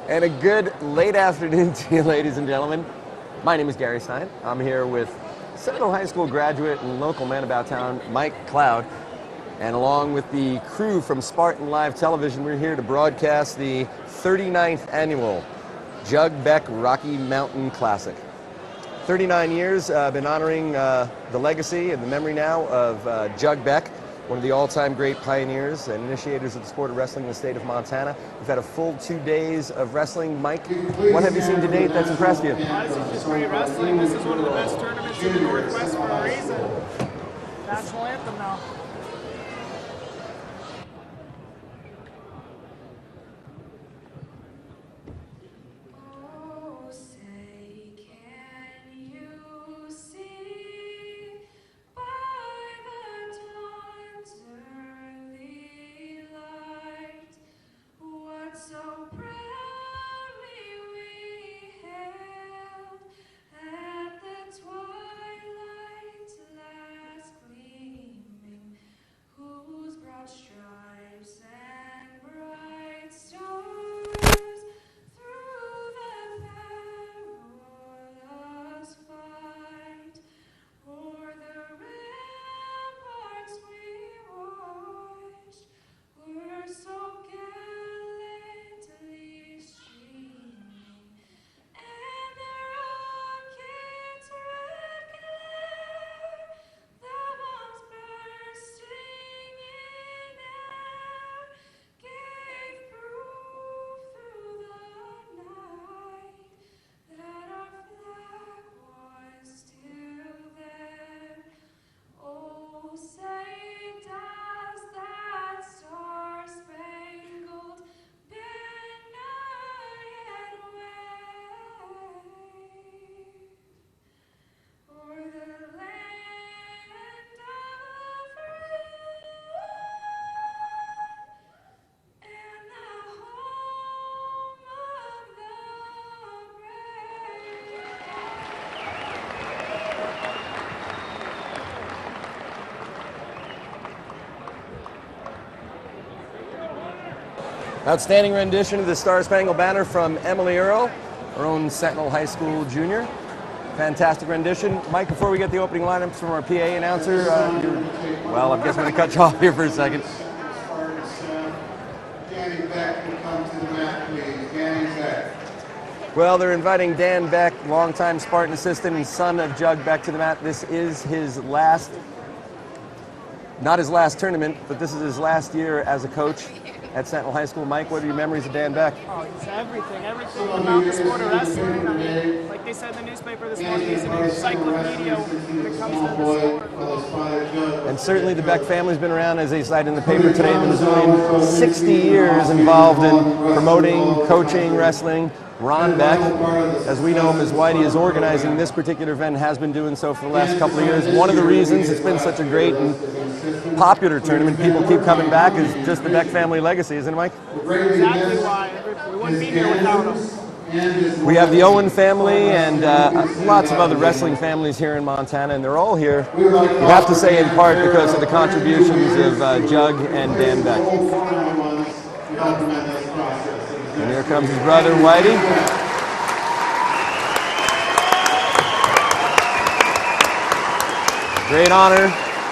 And a good late afternoon to you, ladies and gentlemen. My name is Gary Stein. I'm here with Sentinel High School graduate and local man about town, Mike Cloud. And along with the crew from Spartan Live Television, we're here to broadcast the 39th annual Jug Beck Rocky Mountain Classic. 39 years, been honoring the legacy and the memory now of Jug Beck, one of the all-time great pioneers and initiators of the sport of wrestling in the state of Montana. We've had a full 2 days of wrestling. Mike, what have you seen to date that's impressed you? This is just great wrestling. This is one of the best tournaments in the Northwest for a reason. National anthem now. Outstanding rendition of the Star Spangled Banner from Emily Earle, our own Sentinel High School junior. Fantastic rendition. Mike, before we get the opening lineups from our PA announcer, well, I guess I'm going to cut you off here for a second. Danny Beck will come to the mat, please. Danny Beck. Well, they're inviting Dan Beck, longtime Spartan assistant and son of Jug Beck, to the mat. This is his last, not his last tournament, but this is his last year as a coach at Sentinel High School. Mike, what are your memories of Dan Beck? Oh, he's everything about the sport of wrestling. I mean, like they said in the newspaper this morning, he's an encyclopedia when it comes to the sport. And certainly the Beck family's been around, as they cite in the paper today in the Missoula, 60 years involved in promoting, coaching, wrestling. Ron Beck, as we know him as Whitey, is organizing this particular event, has been doing so for the last couple of years. One of the reasons it's been such a great and popular tournament, people keep coming back, is just the Beck family legacy, isn't it, Mike? Exactly why. We wouldn't be here without them. We have the Owen family and lots of other wrestling families here in Montana, and they're all here, you have to say, in part because of the contributions of Jug and Dan Beck. And here comes his brother, Whitey. Great honor.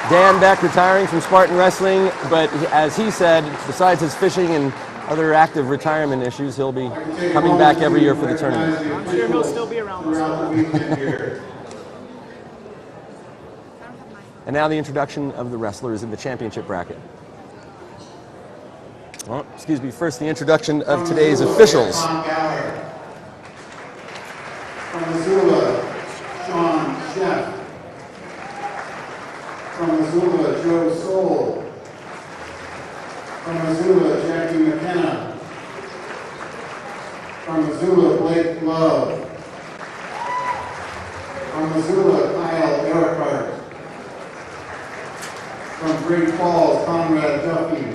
Dan Beck retiring from Spartan Wrestling, but as he said, besides his fishing and other active retirement issues, he'll be coming back every year for the tournament. I'm sure he'll still be around this. And now the introduction of the wrestlers in the championship bracket. Well, excuse me, first the introduction of today's officials. From Missoula, Sean Sheff. From Missoula, Joe Soul. From Missoula, Jackie McKenna. From Missoula, Blake Love. From Missoula, Kyle Earhart. From Great Falls, Conrad Duffy.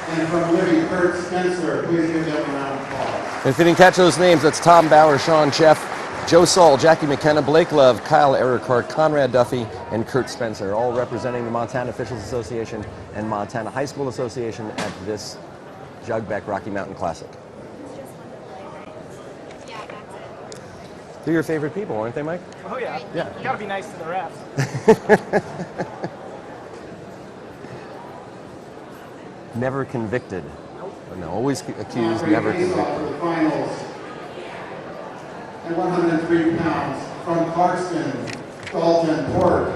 And from Libby, Kurt Spencer. Please give them a round of applause. If you didn't catch those names, that's Tom Bauer, Sean Sheff, Joe Saul, Jackie McKenna, Blake Love, Kyle Earhart, Conrad Duffy, and Kurt Spencer, all representing the Montana Officials Association and Montana High School Association at this Jug Beck Rocky Mountain Classic. They're your favorite people, aren't they, Mike? Oh yeah. Yeah. You gotta be nice to the refs. Never convicted. Nope. No, always accused, never For convicted. the finals. At 103 pounds, from Clarkston, Dalton Port.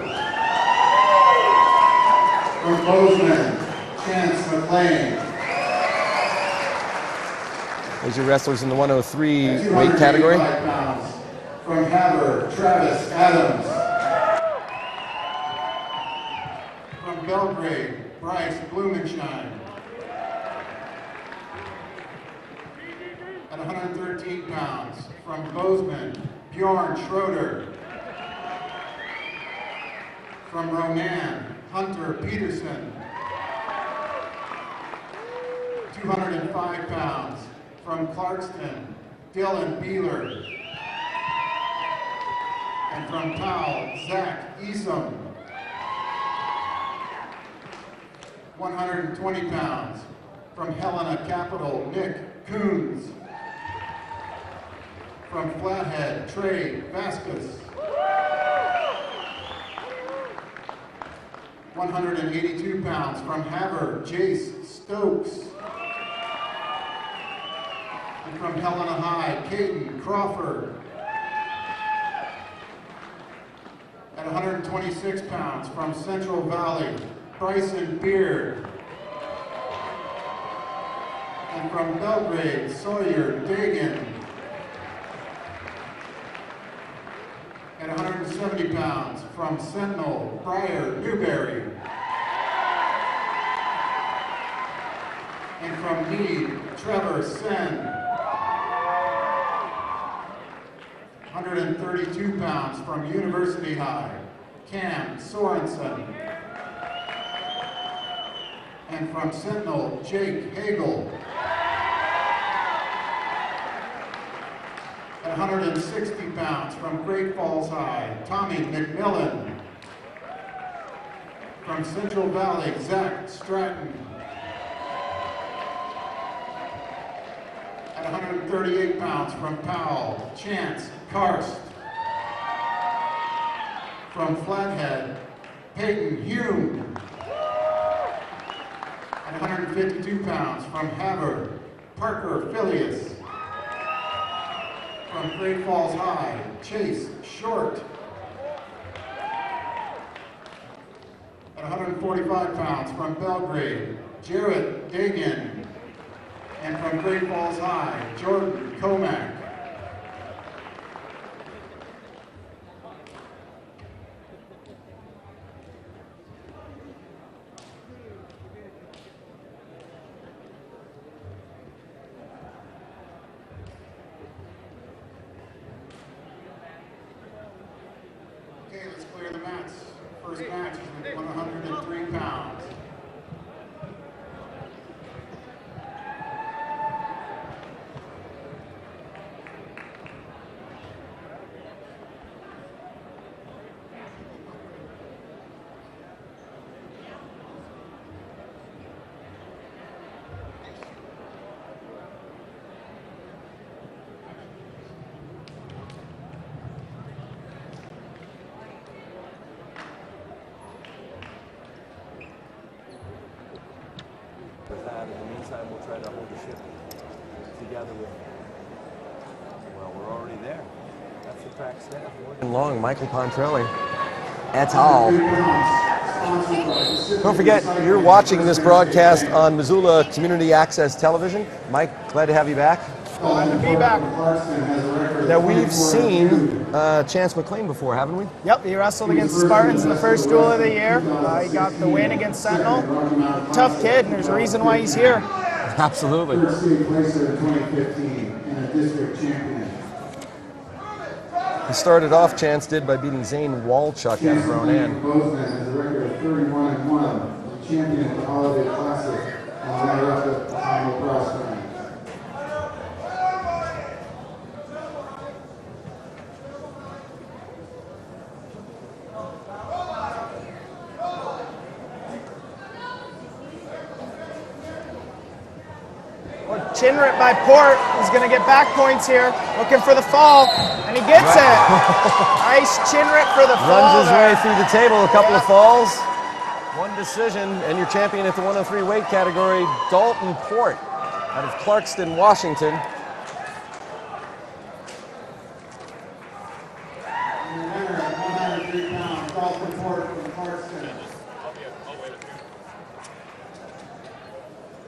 From Bozeman, Chance McLean. There's your wrestlers in the 103 At weight category. 285 pounds, from Haber, Travis Adams. From Belgrade, Bryce Blumenshine. At 113 pounds, from Bozeman, Bjorn Schroeder. From Ronan, Hunter Peterson. 205 pounds, from Clarkston, Dylan Beeler. And from Powell, Zach Esom. 120 pounds, from Helena Capital, Nick Coons. From Flathead, Trey Vasquez. 182 pounds, from Haver, Jace Stokes. And from Helena High, Caden Crawford. At 126 pounds, from Central Valley, Bryson Beard. And from Belgrade, Sawyer Dagan. At 170 pounds, from Sentinel, Briar Newberry. And from Meade, Trevor Sen. 132 pounds, from University High, Cam Sorensen. And from Sentinel, Jake Hagel. At 160 pounds, from Great Falls High, Tommy McMillan. From Central Valley, Zach Stratton. At 138 pounds, from Powell, Chance Karst. From Flathead, Peyton Hume. At 152 pounds, from Haver, Parker Phileas. From Great Falls High, Chase Short. At 145 pounds, from Belgrade, Jared Dagan. And from Great Falls High, Jordan Comack. Okay, let's clear the mats. First match is at 103 pounds. With that, in the meantime, we'll try to hold the ship together with. Well, we're already there. That's the track staff. Long, Michael Pontrelli, et al. Don't forget, you're watching this broadcast on Missoula Community Access Television. Mike, glad to have you back. Glad to be back. Now, we've seen Chance McLean before, haven't we? Yep, he wrestled against the Spartans in the first duel of the year. He got the win against Sentinel. Tough kid, and there's a reason why he's here. Absolutely. First city placer in 2015 and a district champion. He started off, Chance did, by beating Zane Walchuk out of Ronan. Bozeman has a record of 31-1, the champion of the Holiday Classic, and runner-up at the final cross round. Chin rip by Port. He's going to get back points here. Looking for the fall, and he gets it. Nice chin rip for the fall. Runs his way through the table, a couple of falls. One decision, and your champion at the 103 weight category, Dalton Port, out of Clarkston, Washington. And the winner at 103 pounds, Dalton Port from Clarkston.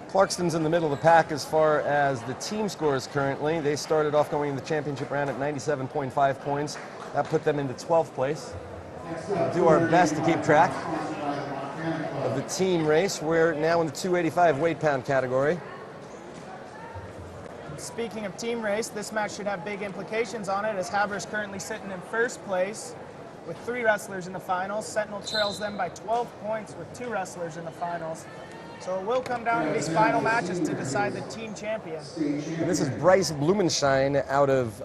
Clarkston's in the middle of the pack as far as the team scores currently. They started off going in the championship round at 97.5 points. That put them into 12th place. We'll do our best to keep track of the team race. We're now in the 285 weight pound category. Speaking of team race, this match should have big implications on it, as Haver's currently sitting in first place with 3 wrestlers in the finals. Sentinel trails them by 12 points with 2 wrestlers in the finals. So it will come down to these final matches to decide the team champion. And this is Bryce Blumenschein out of,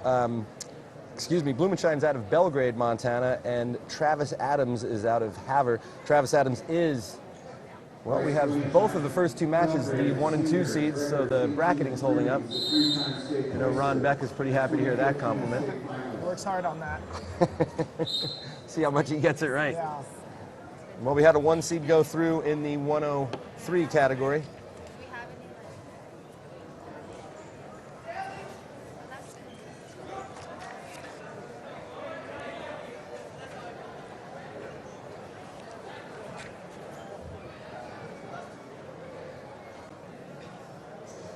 Blumenschein's out of Belgrade, Montana, and Travis Adams is out of Havre. Travis Adams is, well, we have both of the first 2 matches, the 1 and 2 seeds, so the bracketing's holding up. I know Ron Beck is pretty happy to hear that compliment. Works hard on that. See how much he gets it right. Yeah. Well, we had a 1 seed go through in the 103 category.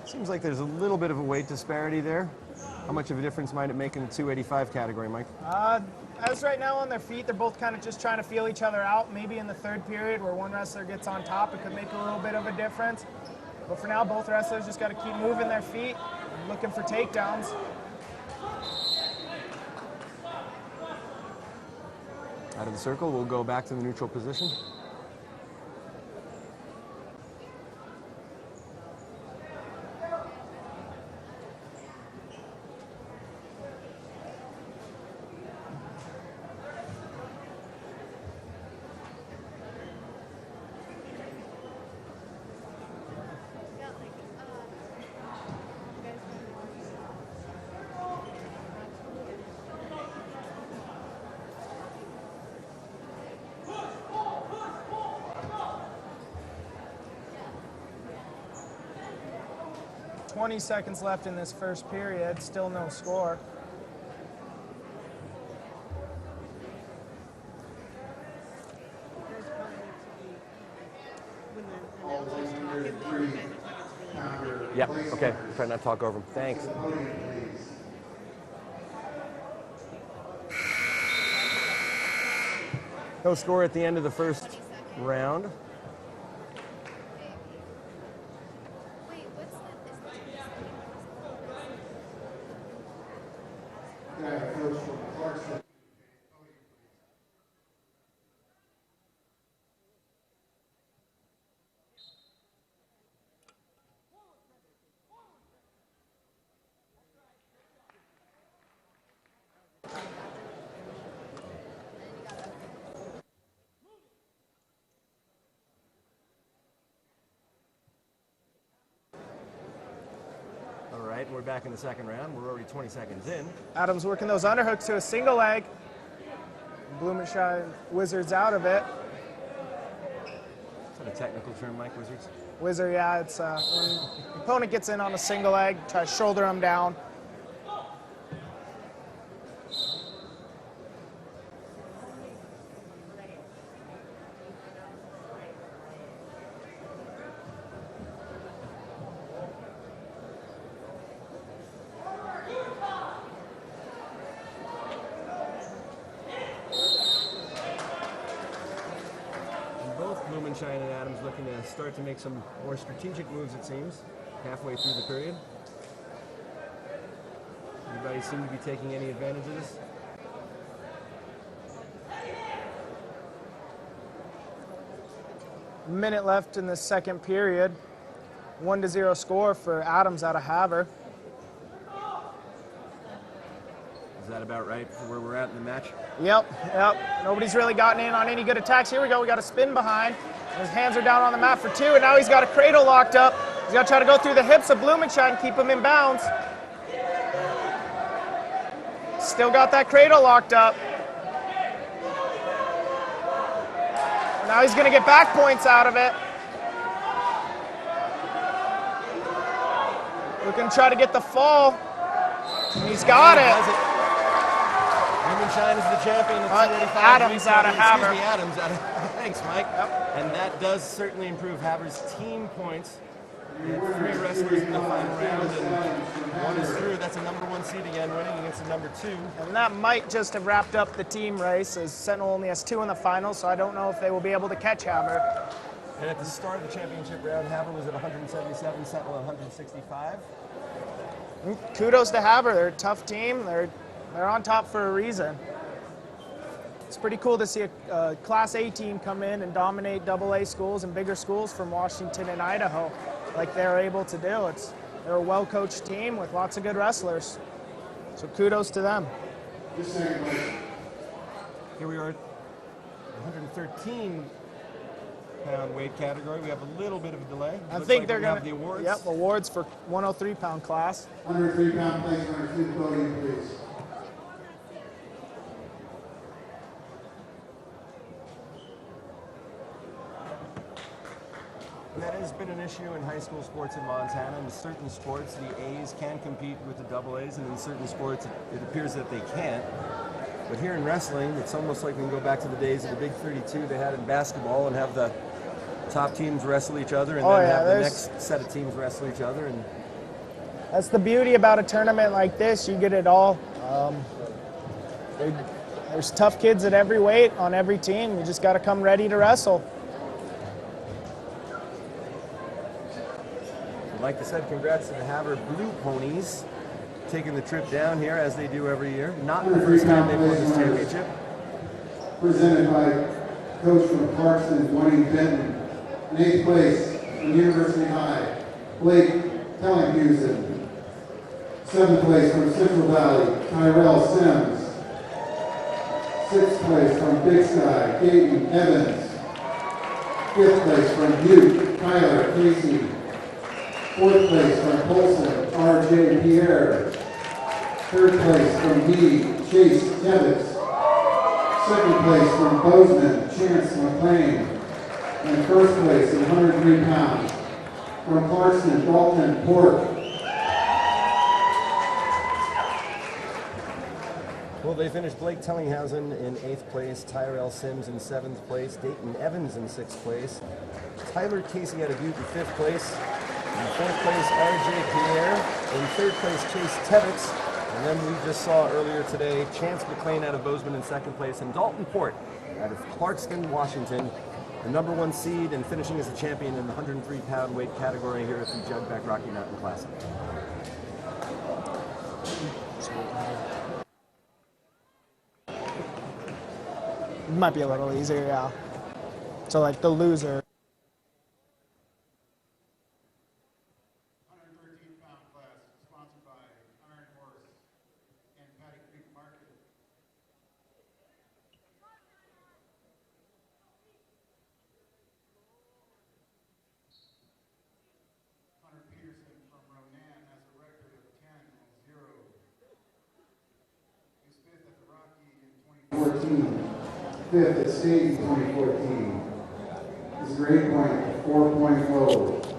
Seems like there's a little bit of a weight disparity there. How much of a difference might it make in the 285 category, Mike? As right now on their feet, they're both kind of just trying to feel each other out. Maybe in the third period where one wrestler gets on top, it could make a little bit of a difference. But for now, both wrestlers just got to keep moving their feet, looking for takedowns. Out of the circle, we'll go back to the neutral position. "20 seconds left in this first period, still no score. Yep, okay. Try not to talk over him. Thanks. No score at the end of the first round. We're back in the second round. We're already 20 seconds in. Adams working those underhooks to a single leg. Blumenschein wizards out of it. Is that a technical term, Mike, wizards? Wizard, yeah. It's when the opponent gets in on a single leg, try to shoulder him down. Blumenschein and Adams looking to start to make some more strategic moves, it seems, halfway through the period. Anybody seem to be taking any advantage of this? A minute left in the second period. 1-0 score for Adams out of Havre. Is that about right for where we're at in the match? Yep. Nobody's really gotten in on any good attacks. Here we go. We got a spin behind. His hands are down on the mat for 2, and now he's got a cradle locked up. He's got to try to go through the hips of Blumenscheid and keep him in bounds. Still got that cradle locked up. Now he's going to get back points out of it. Looking to try to get the fall. And he's got it. Blumenscheid is the champion of 285. Adams out of Haber. Excuse me, Adams out of Thanks, Mike. Yep. And that does certainly improve Haber's team points. We had 3 wrestlers in the final round, and 1 is through. That's a number 1 seed again, winning against a number 2. And that might just have wrapped up the team race, as Sentinel only has 2 in the final, so I don't know if they will be able to catch Haber. And at the start of the championship round, Haber was at 177, Sentinel at 165. Kudos to Haber. They're a tough team. They're on top for a reason. It's pretty cool to see a Class A team come in and dominate AA schools and bigger schools from Washington and Idaho, like they're able to do. They're a well-coached team with lots of good wrestlers. So kudos to them. Here we are, 113 pound weight category. We have a little bit of a delay. I think they're going to have the awards. Yep, awards for 103 pound class. 103 pound place, 102 podium, please. That has been an issue in high school sports in Montana. In certain sports, the A's can compete with the AA, and in certain sports, it appears that they can't. But here in wrestling, it's almost like we can go back to the days of the Big 32 they had in basketball and have the top teams wrestle each other, and then have the next set of teams wrestle each other. And that's the beauty about a tournament like this. You get it all. There's tough kids at every weight on every team. You just got to come ready to wrestle. Like I said, congrats to the Haber Blue Ponies taking the trip down here as they do every year. Not the first time they've won this championship. Presented by coach from Clarkson, Dwayne Benton. In 8th place from University High, Blake Tellinghusen. 7th place from Central Valley, Tyrell Sims. 6th place from Big Sky, Gaten Evans. 5th place from Butte, Tyler Casey. 4th place from Polson, R.J. Pierre. 3rd place from D, Chase Tebbets. 2nd place from Bozeman, Chance McLean. And 1st place in 103 pounds from Clarkson, Dalton Pork. Well, they finished Blake Tellinghausen in 8th place, Tyrell Sims in 7th place, Dayton Evans in 6th place, Tyler Casey out of Butte in 5th place. In 4th place, R.J. Pierre. In 3rd place, Chase Tebbets. And then we just saw earlier today, Chance McLean out of Bozeman in 2nd place, and Dalton Port out of Clarkston, Washington, the number 1 seed and finishing as a champion in the 103 pound weight category here at the Jug Beck Rocky Mountain Classic. It might be a little easier, yeah. So like the loser. Fifth at state in 2014. His grade point 4.0.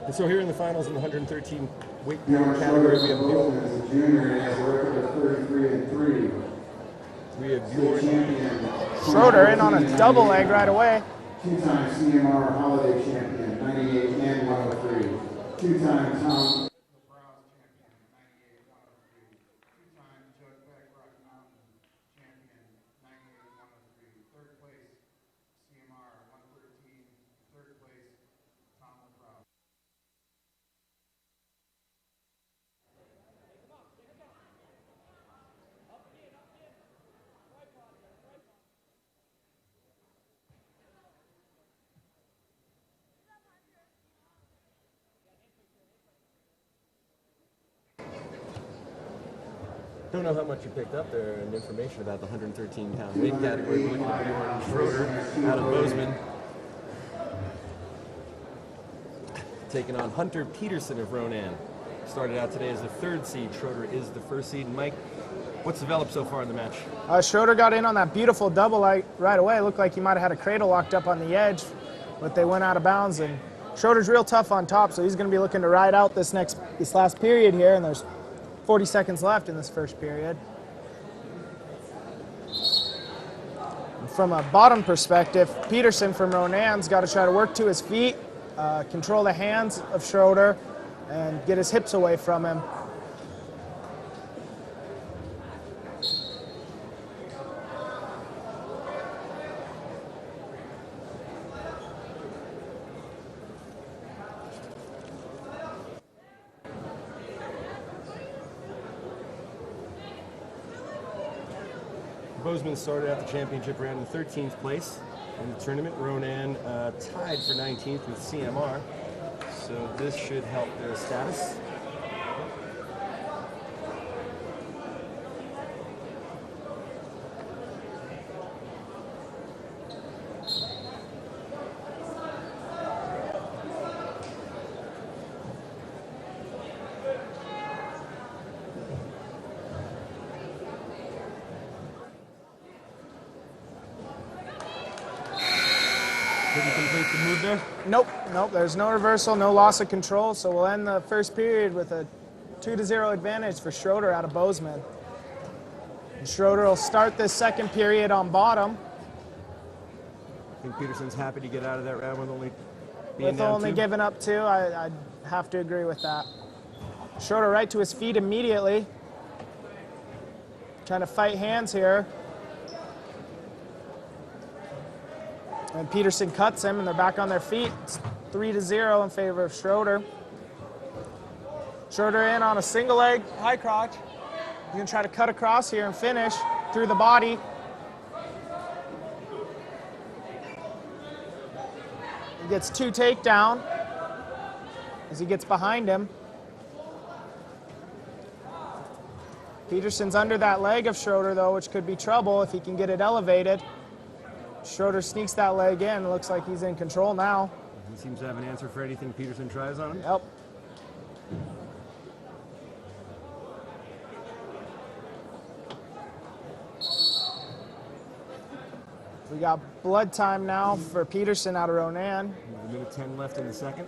And so here in the finals in the 113 weight Bjorn category, we have Wilson is a junior and has a record of 33-3. We have State Bjorn champion. Schroeder in on a double leg right away. 2-time CMR Holiday champion, 98 and 103. 2-time Tom. Don't know how much you picked up there and information about the 113 pound weight category. We're looking at Bjorn Schroeder out of Bozeman. taking on Hunter Peterson of Ronan. Started out today as the 3rd seed. Schroeder is the 1st seed. Mike, what's developed so far in the match? Schroeder got in on that beautiful double right away. It looked like he might have had a cradle locked up on the edge, but they went out of bounds. And Schroeder's real tough on top, so he's going to be looking to ride out this last period here, and there's 40 seconds left in this first period. From a bottom perspective, Peterson from Ronan's got to try to work to his feet, control the hands of Schroeder, and get his hips away from him. Bozeman started out the championship round in 13th place in the tournament. Ronan tied for 19th with CMR, so this should help their status. Didn't complete the move there? Nope, there's no reversal, no loss of control, so we'll end the first period with a 2-0 advantage for Schroeder out of Bozeman. And Schroeder will start this second period on bottom. I think Peterson's happy to get out of that round with only being down With only 2. giving up 2, I'd have to agree with that. Schroeder right to his feet immediately. Trying to fight hands here. And Peterson cuts him, and they're back on their feet. It's 3-0 in favor of Schroeder. Schroeder in on a single leg high crotch. He's going to try to cut across here and finish through the body. He gets 2 takedown as he gets behind him. Peterson's under that leg of Schroeder, though, which could be trouble if he can get it elevated. Schroeder sneaks that leg in. Looks like he's in control now. He seems to have an answer for anything Peterson tries on him. Yep. We got blood time now for Peterson out of Ronan. A minute 10 left in the second.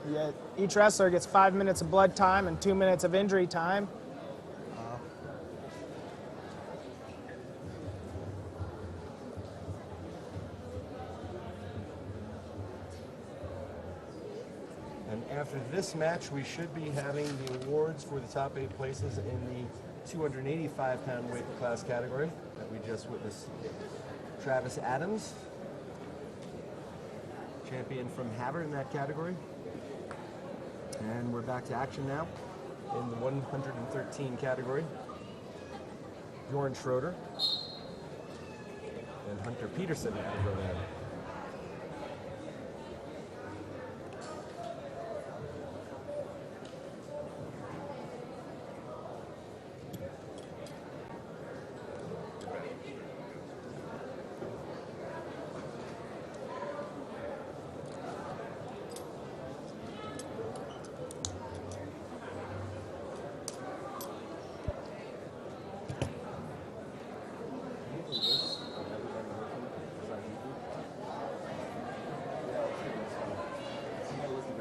Yeah, each wrestler gets 5 minutes of blood time and 2 minutes of injury time. And after this match, we should be having the awards for the top 8 places in the 285-pound weight class category that we just witnessed. Travis Adams, champion from Havre in that category. And we're back to action now in the 113 category. Bjorn Schroeder and Hunter Peterson out of Ronan.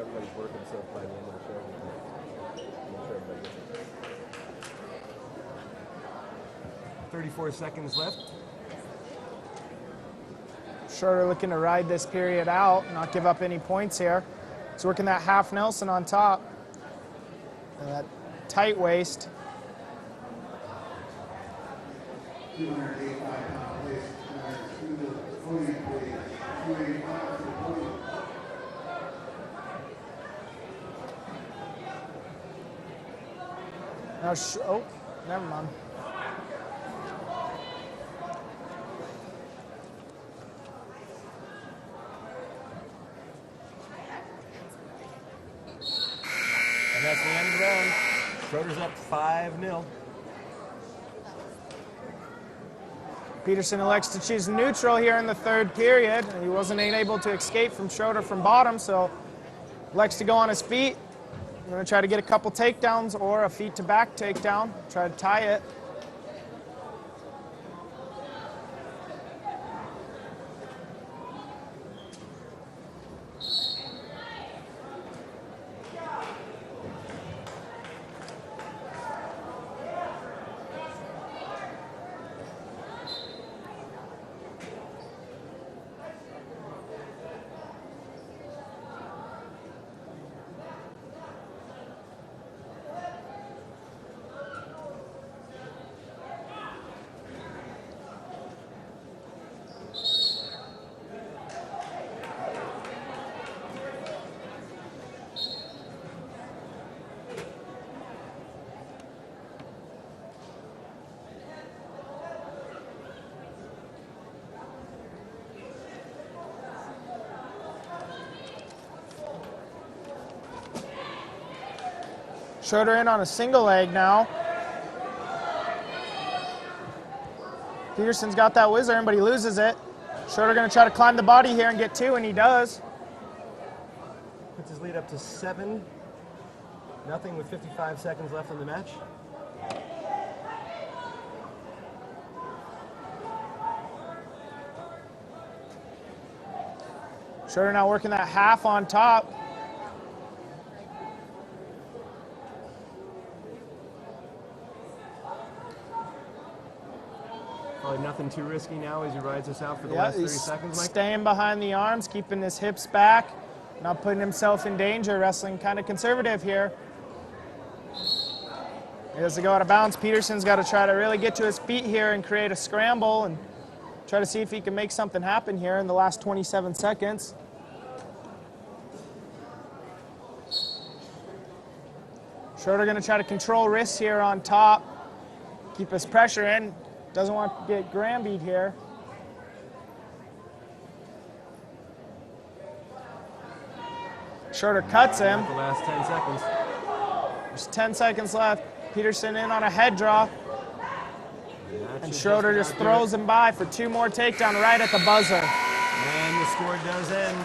Everybody's working, so by the end of the show, we can make sure everybody gets it. 34 seconds left. Schroeder looking to ride this period out, not give up any points here. He's working that half Nelson on top. And that tight waist. 285-pound place, to the podium, please. 285 to the podium. Now, oh, never mind. And that's the end of the round. Schroeder's up 5-0. Peterson elects to choose neutral here in the third period. He wasn't able to escape from Schroeder from bottom, so Likes to go on his feet. I'm going to try to get a couple takedowns or a feet to back takedown. Try to tie it. Schroeder in on a single leg now. Peterson's got that whizzer in, but he loses it. Schroeder going to try to climb the body here and get 2, and he does. Puts his lead up to 7-0 with 55 seconds left in the match. Schroeder now working that half on top. Probably nothing too risky now as he rides us out for the last 30 seconds, Mike. Staying behind the arms, keeping his hips back, not putting himself in danger, wrestling kind of conservative here. He has to go out of bounds. Peterson's got to try to really get to his feet here and create a scramble and try to see if he can make something happen here in the last 27 seconds. Schroeder going to try to control wrists here on top, keep his pressure in. Doesn't want to get Granby here. Schroeder cuts him. The last 10 seconds. There's 10 seconds left. Peterson in on a head draw. And Schroeder just throws him by for 2 more takedown right at the buzzer. And the score does end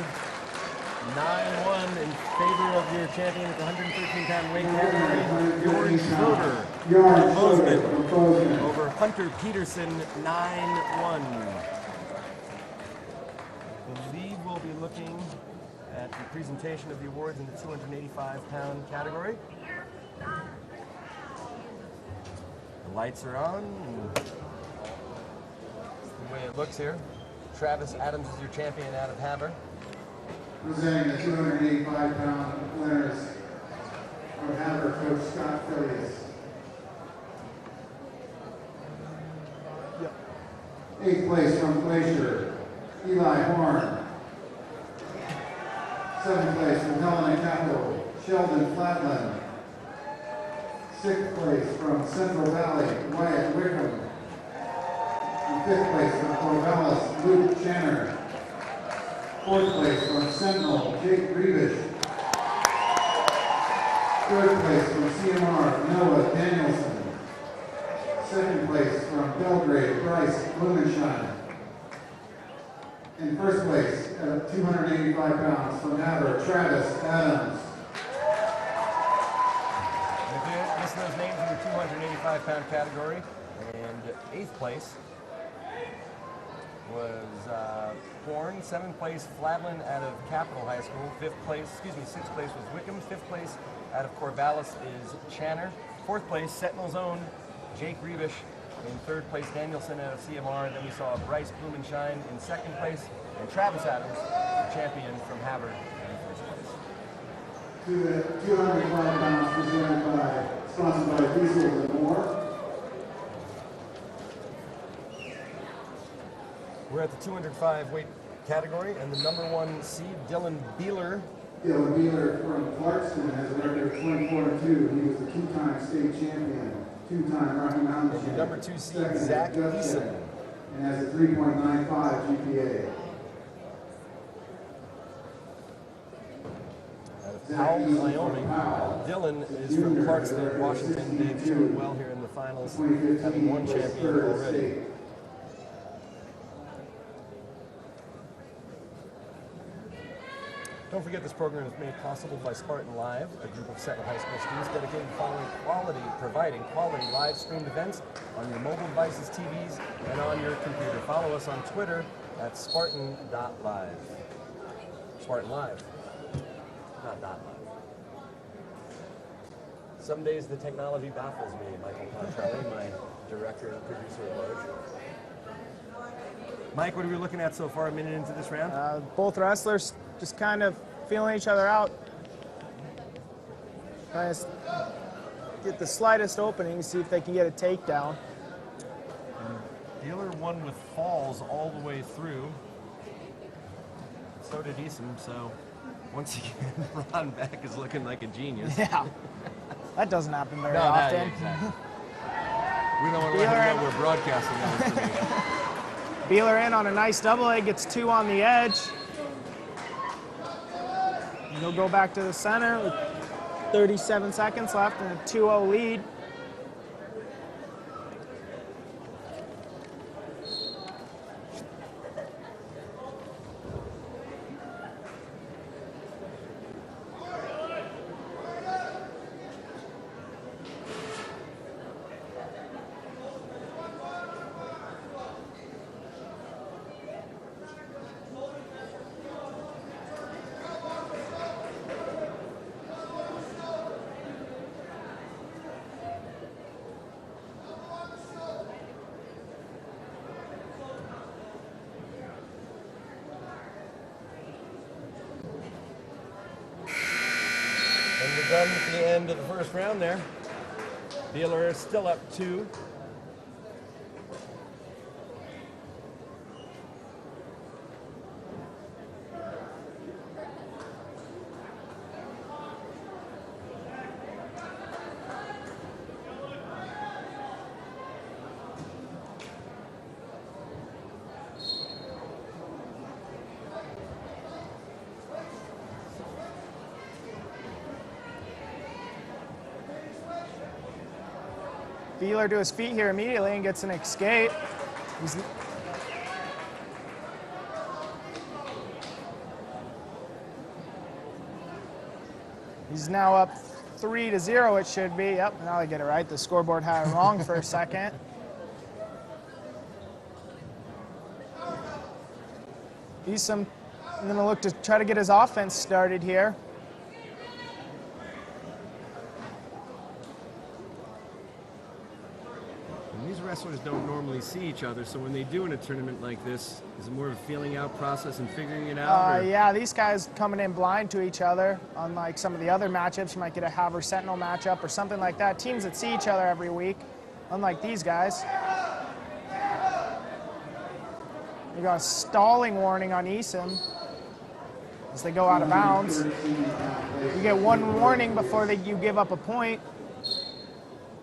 9-1 in favor of your champion at the 113-pound weight category, George Schroeder. Over Hunter Peterson, 9-1. The league will be looking at the presentation of the awards in the 285-pound category. The lights are on. The way it looks here. Travis Adams is your champion out of Havre. Presenting the 285-pound winners from Havre, Coach Scott Phillies. Eighth place from Glacier, Eli Horn. Seventh place from Helena Capital, Sheldon Flatland. Sixth place from Central Valley, Wyatt Wickham. And fifth place from Corvallis, Luke Channer. Fourth place from Sentinel, Jake Reevish. Third place from CMR, Noah Danielson. Second place from Belgrade, Bryce Blumenschein. In first place at 285 pounds from Havre, Travis Adams. If you listen to those names in the 285-pound category, and eighth place was Horn. Seventh place, Fladlin out of Capital High School. Sixth place was Wickham. Fifth place out of Corvallis is Channer. Fourth place, Sentinel's own Jake Reevish. In third place, Danielson out of CMR. And then we saw Bryce Blumenschein in second place, and Travis Adams, the champion from Havre, in first place. To the 205 pounds presented by, sponsored by Diesel and More. We're at the 205 weight category, and the number 1 seed, Dylan Beeler. Dylan Beeler from Clarkston has a record of 24-2. He was the 2-time state champion, 2-time Rocky Mountain champion. Number 2 seed, Zach Eason. And has a 3.95 GPA. Out of Powell, Wyoming. Dylan is from Clarkston, Washington. They've showed well here in the finals, having won champion already. Don't forget this program is made possible by Spartan Live, a group of Sentinel High School students dedicated to providing quality live streamed events on your mobile devices, TVs, and on your computer. Follow us on Twitter at Spartan.live. Spartan Live, not .live. Some days the technology baffles me, Michael Pontrelli, my director and producer at large. Mike, what are we looking at so far, a minute into this round? Both wrestlers just kind of feeling each other out. Trying to get the slightest opening, see if they can get a takedown. Dealer won with falls all the way through. So did Eason, so once again, Ron Beck is looking like a genius. Yeah, that doesn't happen very often. Exactly. We don't want to let him know we're broadcasting that information. Beeler in on a nice double leg, gets 2 on the edge. And he'll go back to the center with 37 seconds left and a 2-0 lead. And we're done at the end of the first round there. Dealer is still up 2. Beeler to his feet here immediately and gets an escape. He's now up 3-0, it should be. Yep, now I get it right. The scoreboard had it wrong for a second. Eason going to look to try to get his offense started here. These wrestlers don't normally see each other, so when they do in a tournament like this, is it more of a feeling out process and figuring it out? Yeah, these guys coming in blind to each other. Unlike some of the other matchups, you might get a Havre Sentinel matchup or something like that. Teams that see each other every week, unlike these guys. We got a stalling warning on Eason as they go out of bounds. You get 1 warning before you give up a point.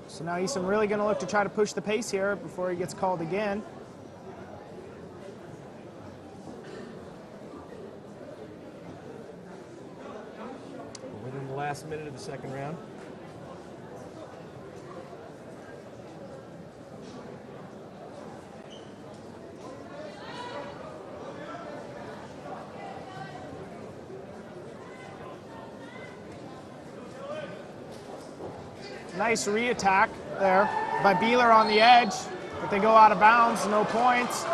So now Eason really going to look to try to push the pace here before he gets called again. Within the last minute of the second round. Nice re-attack there by Beeler on the edge, but they go out of bounds, no points.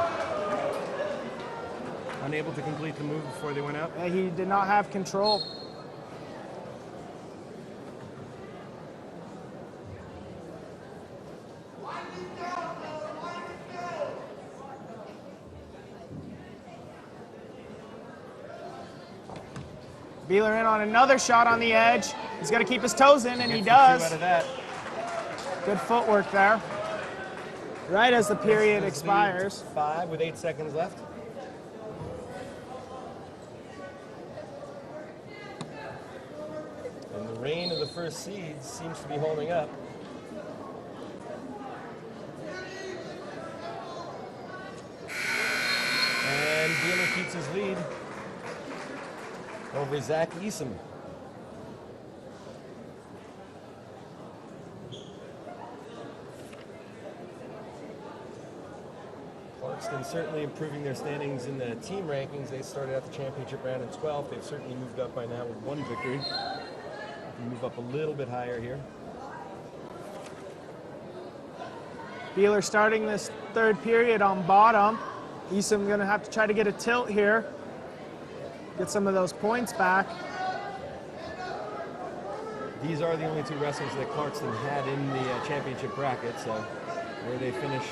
Unable to complete the move before they went out. He did not have control. Beeler in on another shot on the edge. He's got to keep his toes in, and he does. Out of that. Good footwork there. Right as the period expires. 5 with 8 seconds left. And the reign of the first seeds seems to be holding up. And Dealer keeps his lead over Zach Eason. Clark Clarkston certainly improving their standings in the team rankings. They started out the championship round in 12th. They've certainly moved up by now with 1 victory. Move up a little bit higher here. Beeler starting this third period on bottom. Eastham going to have to try to get a tilt here. Get some of those points back. These are the only 2 wrestlers that Clarkston had in the championship bracket, so where they finish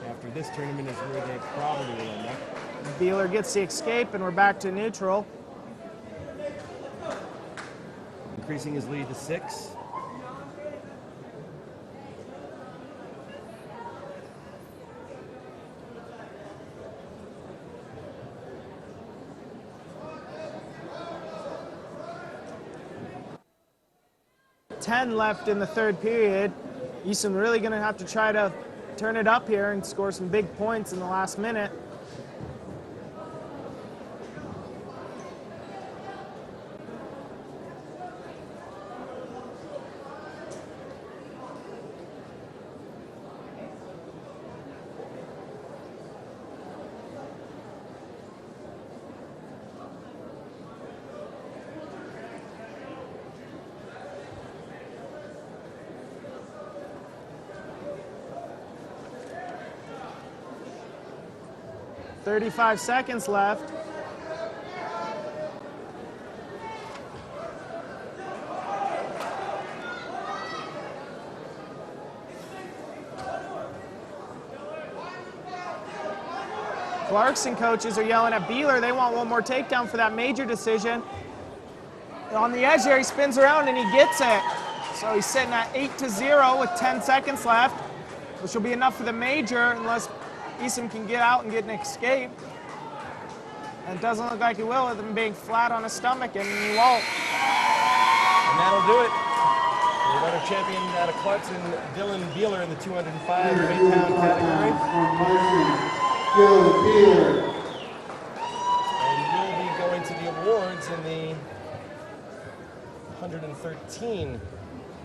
after this tournament is where they probably will end up. Beeler gets the escape, and we're back to neutral. Increasing his lead to 6. .10 left in the third period. Eastham really going to have to try to turn it up here and score some big points in the last minute. .35 seconds left. Clarkston coaches are yelling at Beeler. They want one more takedown for that major decision. On the edge there, he spins around and he gets it. So he's sitting at 8-0 with 10 seconds left, which will be enough for the major unless Eastham can get out and get an escape. And it doesn't look like he will with him being flat on his stomach, and he won't. And that'll do it. The winner champion out of Clarkson, Dylan Beeler in the 205 weight-pound category. Dylan Beeler. And we'll be going to the awards in the 113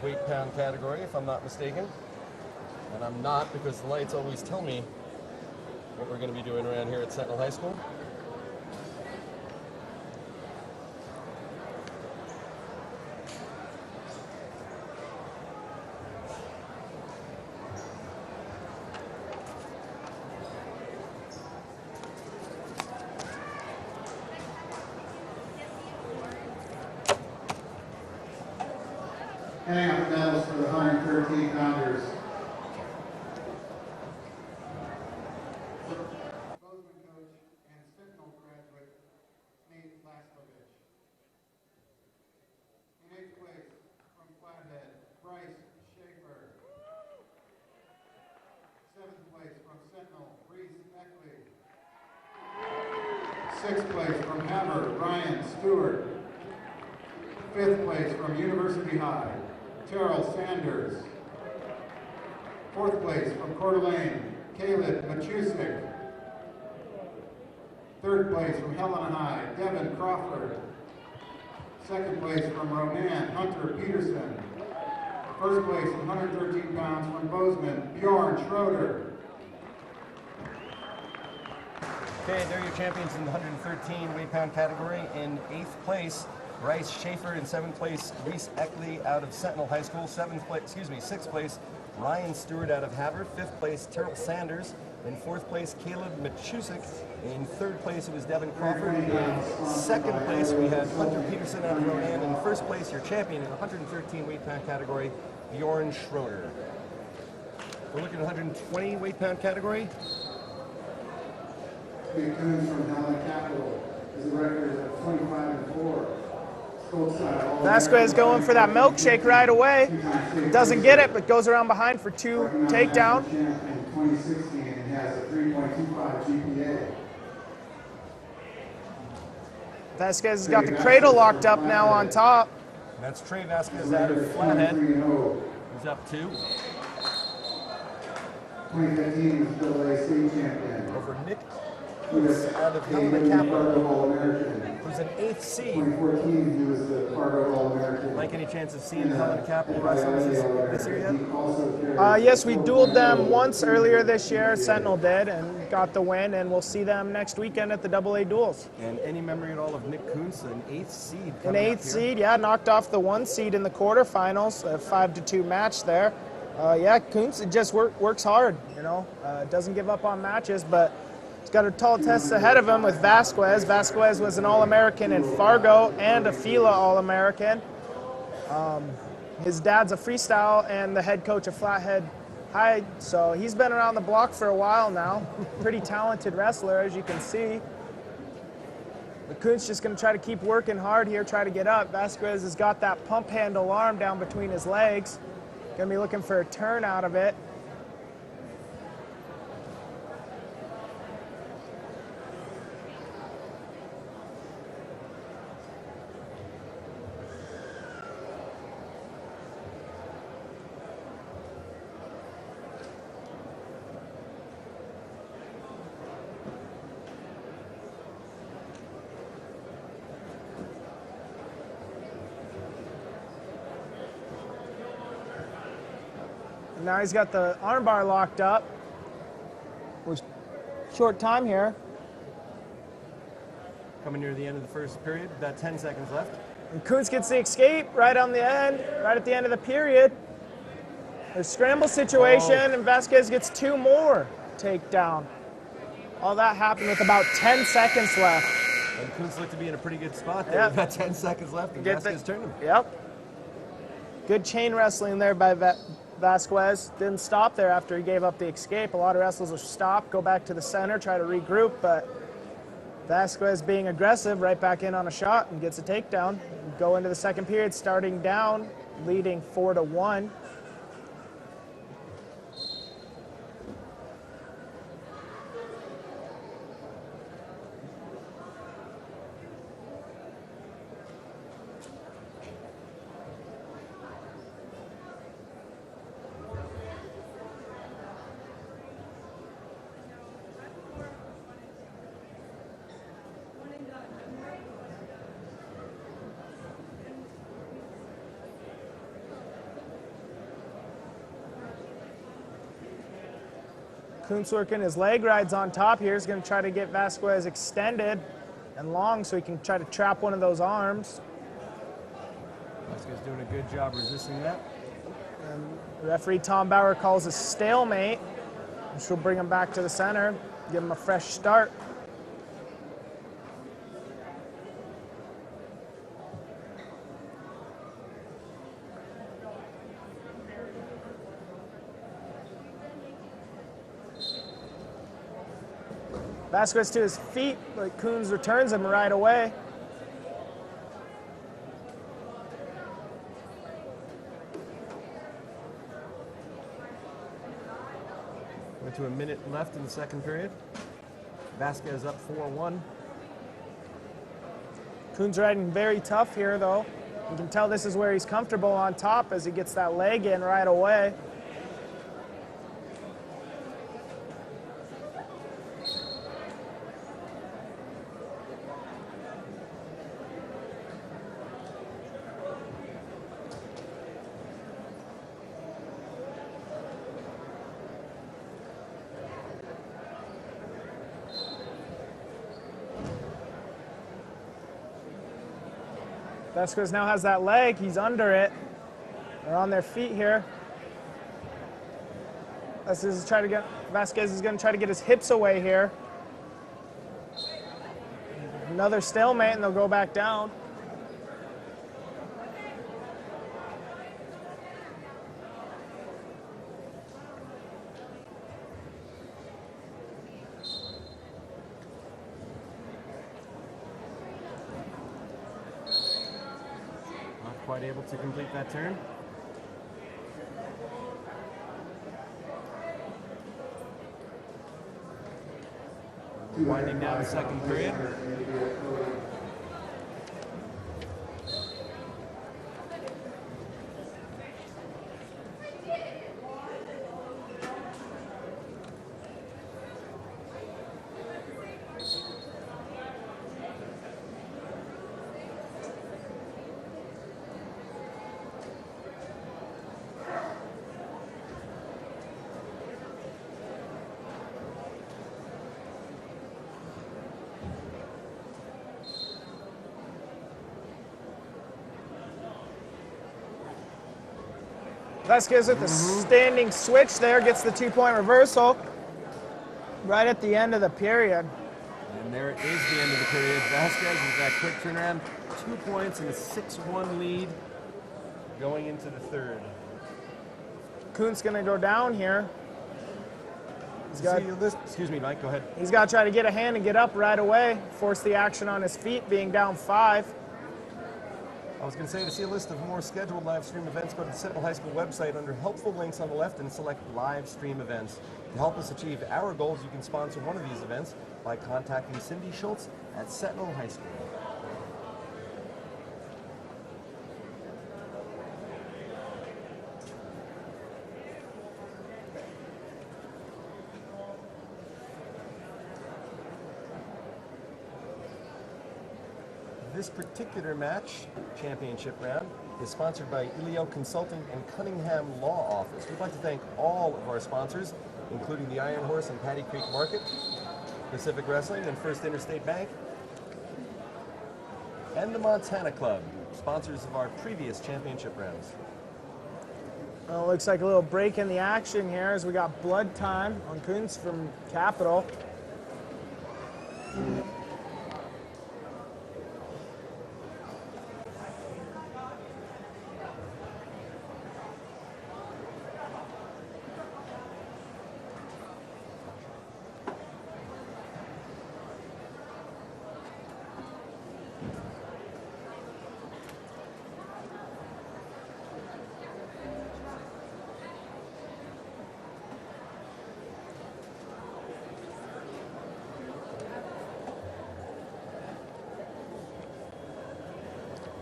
weight-pound category, if I'm not mistaken. And I'm not, because the lights always tell me what we're going to be doing around here at Sentinel High School. Handing out the medals for the 113 pounders. Bozeman coach and Sentinel graduate Nate Laskovich. In 8th place from Flathead, Bryce Schaefer. 7th place from Sentinel, Reese Eckley. 6th place from Hammer, Ryan Stewart. 5th place from University High, Terrell Sanders. 4th place from Coeur d'Alene, Caleb Machusik. 3rd place from Helena High, Devin Crawford. 2nd place from Ronan, Hunter Peterson. 1st place from 113 pounds from Bozeman, Bjorn Schroeder. Okay, they're your champions in the 113 weight-pound category. In 8th place, Bryce Schaefer. In 7th place, Reese Eckley out of Sentinel High School. 6th place, Ryan Stewart out of Havre. 5th place, Terrell Sanders. In 4th place, Caleb Machusik. In 3rd place, it was Devin Crawford. In 2nd place, we had Hunter Peterson out of Ronan. In 1st place, your champion in the 113 weight-pound category, Bjorn Schroeder. We're looking at 120 weight-pound category. Big Coons from Helena Capital is a record of 25-4. Vasquez going for that milkshake right away. Doesn't get it, but goes around behind for 2 takedown. In 2016, and has a 3.25 GPA. Vasquez has got the cradle locked up now on top. And that's Trey Vasquez out of Flathead. He's up 2. 2015 was AA state champion. Over Nick He was out of a Helena Capital. All-American. who's an 8th seed. 2014, he was the Fargo All-American. Like, any chance of seeing Helena Capital wrestlers this year yet? Yes, we dueled them once earlier this year. Sentinel did, and got the win, and we'll see them next weekend at the AA duels. And any memory at all of Nick Kuntz, an 8th seed? An 8th seed, yeah, knocked off the 1 seed in the quarterfinals, a 5-2 match there. Yeah, Kuntz just works hard, you know, doesn't give up on matches, but he's got a tall test ahead of him with Vasquez. Vasquez was an All-American in Fargo and a FILA All-American. His dad's a freestyle and the head coach of Flathead High, so he's been around the block for a while now. Pretty talented wrestler, as you can see. But Kuntz just going to try to keep working hard here, try to get up. Vasquez has got that pump handle arm down between his legs. Going to be looking for a turn out of it. Now he's got the armbar locked up. We're short time here. Coming near the end of the first period, about 10 seconds left. And Kuntz gets the escape right on the end, right at the end of the period. There's a scramble situation, and Vasquez gets 2 more takedown. All that happened with about 10 seconds left. And Kuntz looked to be in a pretty good spot there. Yep. About 10 seconds left, and Vasquez turned him. Yep. Good chain wrestling there by Vasquez. Didn't stop there after he gave up the escape. A lot of wrestlers will stop, go back to the center, try to regroup, but Vasquez being aggressive, right back in on a shot and gets a takedown. Go into the second period, starting down, leading 4-1. Kuntz working his leg rides on top here. He's going to try to get Vasquez extended and long so he can try to trap one of those arms. Vasquez doing a good job resisting that. And referee Tom Bauer calls a stalemate, which will bring him back to the center, give him a fresh start. Vasquez to his feet, but Kuntz returns him right away. Went to a minute left in the second period. Vasquez up 4-1. Kuntz riding very tough here, though. You can tell this is where he's comfortable on top as he gets that leg in right away. Vasquez now has that leg. He's under it. They're on their feet here. Vasquez is going to try to get his hips away here. Another stalemate, and they'll go back down. Quite able to complete that turn. Winding down the second period. Vasquez with the standing switch there, gets the 2-point reversal right at the end of the period. And there is the end of the period. Vasquez with that quick turnaround, 2 points and a 6-1 lead going into the third. Kuntz gonna go down here. Excuse me, Mike, go ahead. He's got to try to get a hand and get up right away, force the action on his feet, being down 5. I was going to say, to see a list of more scheduled live stream events, go to the Sentinel High School website under helpful links on the left and select live stream events. To help us achieve our goals, you can sponsor one of these events by contacting Cindy Schultz at Sentinel High School. This particular match, championship round, is sponsored by Ilio Consulting and Cunningham Law Office. We'd like to thank all of our sponsors, including the Iron Horse and Paddy Creek Market, Pacific Wrestling and First Interstate Bank, and the Montana Club, sponsors of our previous championship rounds. Well, it looks like a little break in the action here as we got blood time on Kuntz from Capital.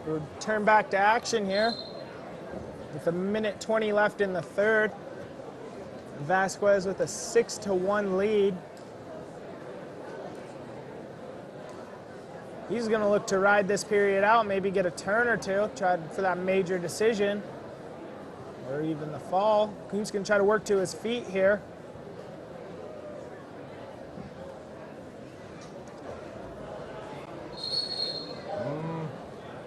We'll turn back to action here with 1:20 left in the third. Vasquez with a 6-1 lead. He's going to look to ride this period out, maybe get a turn or two, try for that major decision, or even the fall. Kuntz going to try to work to his feet here.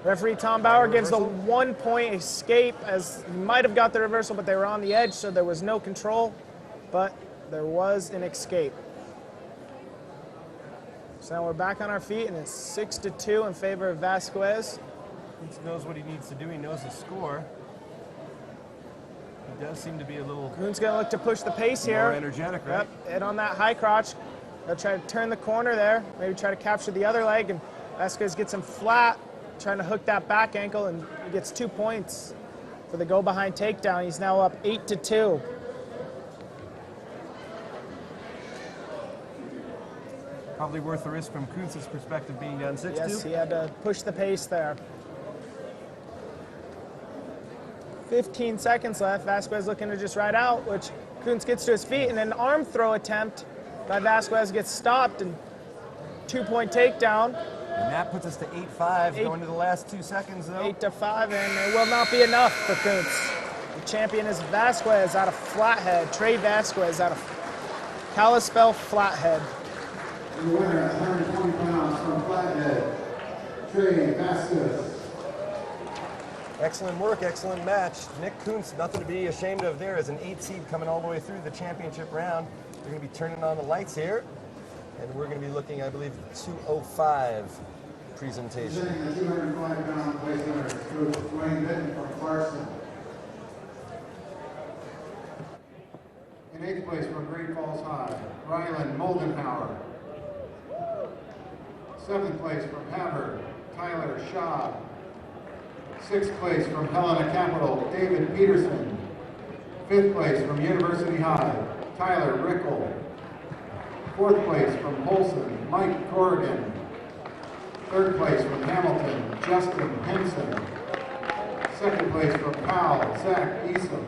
Referee Tom Bauer gives the 1-point escape, as he might have got the reversal, but they were on the edge, so there was no control, but there was an escape. So now we're back on our feet, and it's 6-2 in favor of Vasquez. He knows what he needs to do. He knows the score. He does seem to be a little Kuntz going to look to push the pace here. more energetic, right? Yep, head on that high crotch. They'll try to turn the corner there, maybe try to capture the other leg, and Vasquez gets him flat, trying to hook that back ankle, and he gets 2 points for the go-behind takedown. He's now up 8-2. Probably worth the risk from Kuntz's perspective, being down 6-2. Yes, he had to push the pace there. 15 seconds left. Vasquez looking to just ride out, which Kuntz gets to his feet, and an arm throw attempt by Vasquez gets stopped, and 2-point takedown. And that puts us to 8-5 going to the last 2 seconds, though. 8-5, and it will not be enough for Kuntz. The champion is Vasquez out of Flathead. Trey Vasquez out of Kalispell Flathead. The winner at 120 pounds from Flathead, Trey Vasquez. Excellent work, excellent match. Nick Kuntz, nothing to be ashamed of there, as an 8 seed coming all the way through the championship round. We're going to be turning on the lights here, and we're going to be looking, I believe, 205 presentation. Presenting the 205-pound place winner, Coach Dwayne Benton from Clarkson. In 8th place from Great Falls High, Rylan Moldenhauer. 7th place from Havre, Tyler Shaw. 6th place from Helena Capital, David Peterson. 5th place from University High, Tyler Rickle. 4th place from Holson, Mike Corrigan. 3rd place from Hamilton, Justin Henson. 2nd place from Powell, Zach Easom.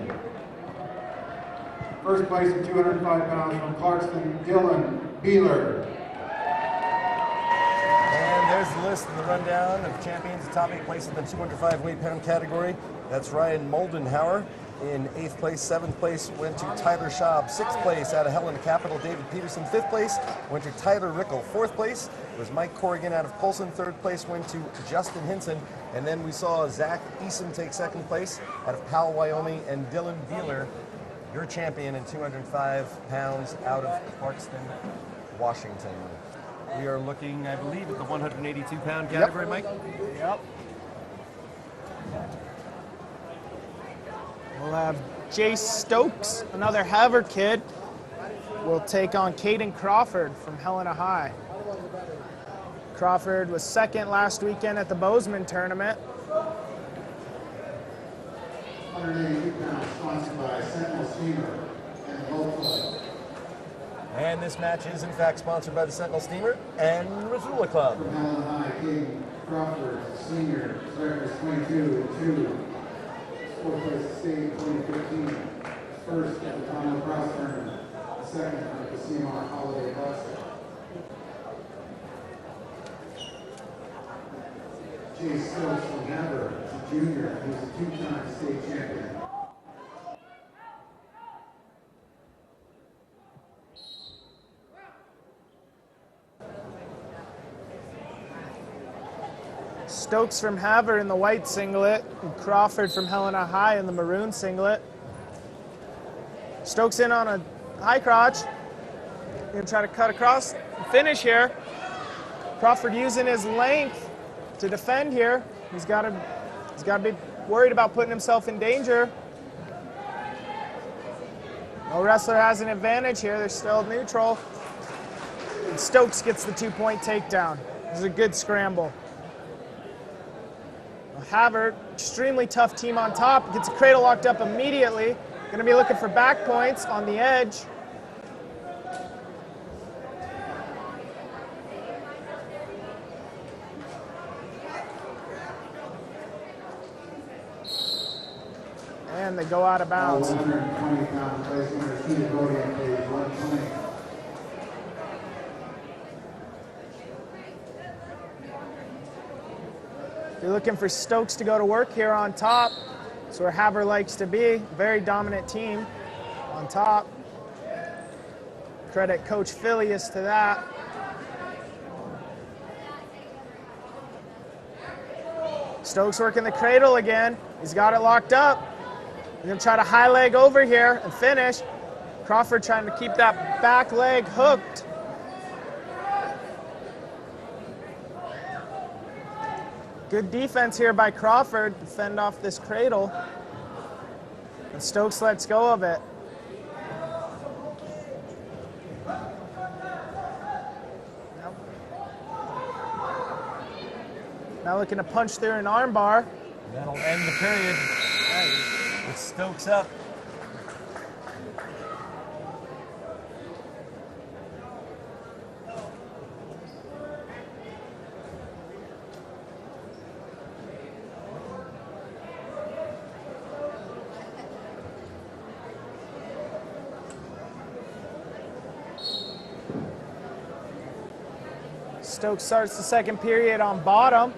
1st place at 205 pounds from Clarkston, Dylan Beeler. And there's the list and the rundown of champions. The top 8 places in the 205 weight-pound category. That's Ryan Moldenhauer in 8th place. 7th place went to Tyler Schaub. 6th place out of Helena Capital, David Peterson. 5th place went to Tyler Rickel. 4th place was Mike Corrigan out of Polson. 3rd place went to Justin Hinson. And then we saw Zach Eason take 2nd place out of Powell, Wyoming, and Dylan Beeler, your champion in 205 pounds out of Clarkston, Washington. We are looking, I believe, at the 182-pound category, Mike? Yep. We'll have Jace Stokes, another Haver kid, will take on Caden Crawford from Helena High. Crawford was 2nd last weekend at the Bozeman tournament. 182 pounds, sponsored by Sentinel Steamer and the Boat Club. And this match is, in fact, sponsored by the Sentinel Steamer and Missoula Club. From Helena High, Caden Crawford, senior, records 22 and 2. 4th place state 2015. 1st at the Toronto Cross Tournament. 2nd at the CMR Holiday Classic. Chase Stokes from Haver, junior, who's a 2-time state champion. Stokes from Haver in the white singlet, and Crawford from Helena High in the maroon singlet. Stokes in on a high crotch. Gonna try to cut across and finish here. Crawford using his length to defend here. He's got to be worried about putting himself in danger. No wrestler has an advantage here. They're still neutral. And Stokes gets the 2-point takedown. This is a good scramble. Haver, extremely tough team on top, gets a cradle locked up immediately. Going to be looking for back points on the edge. And they go out of bounds. 120-pound place winner, Steve Godian, page 120. You're looking for Stokes to go to work here on top. That's where Haver likes to be. Very dominant team on top. Credit Coach Phileas to that. Stokes working the cradle again. He's got it locked up. He's going to try to high leg over here and finish. Crawford trying to keep that back leg hooked. Good defense here by Crawford to fend off this cradle. And Stokes lets go of it. Yep. Now looking to punch through an arm bar. That'll end the period. With Stokes up. Stokes starts the 2nd period on bottom.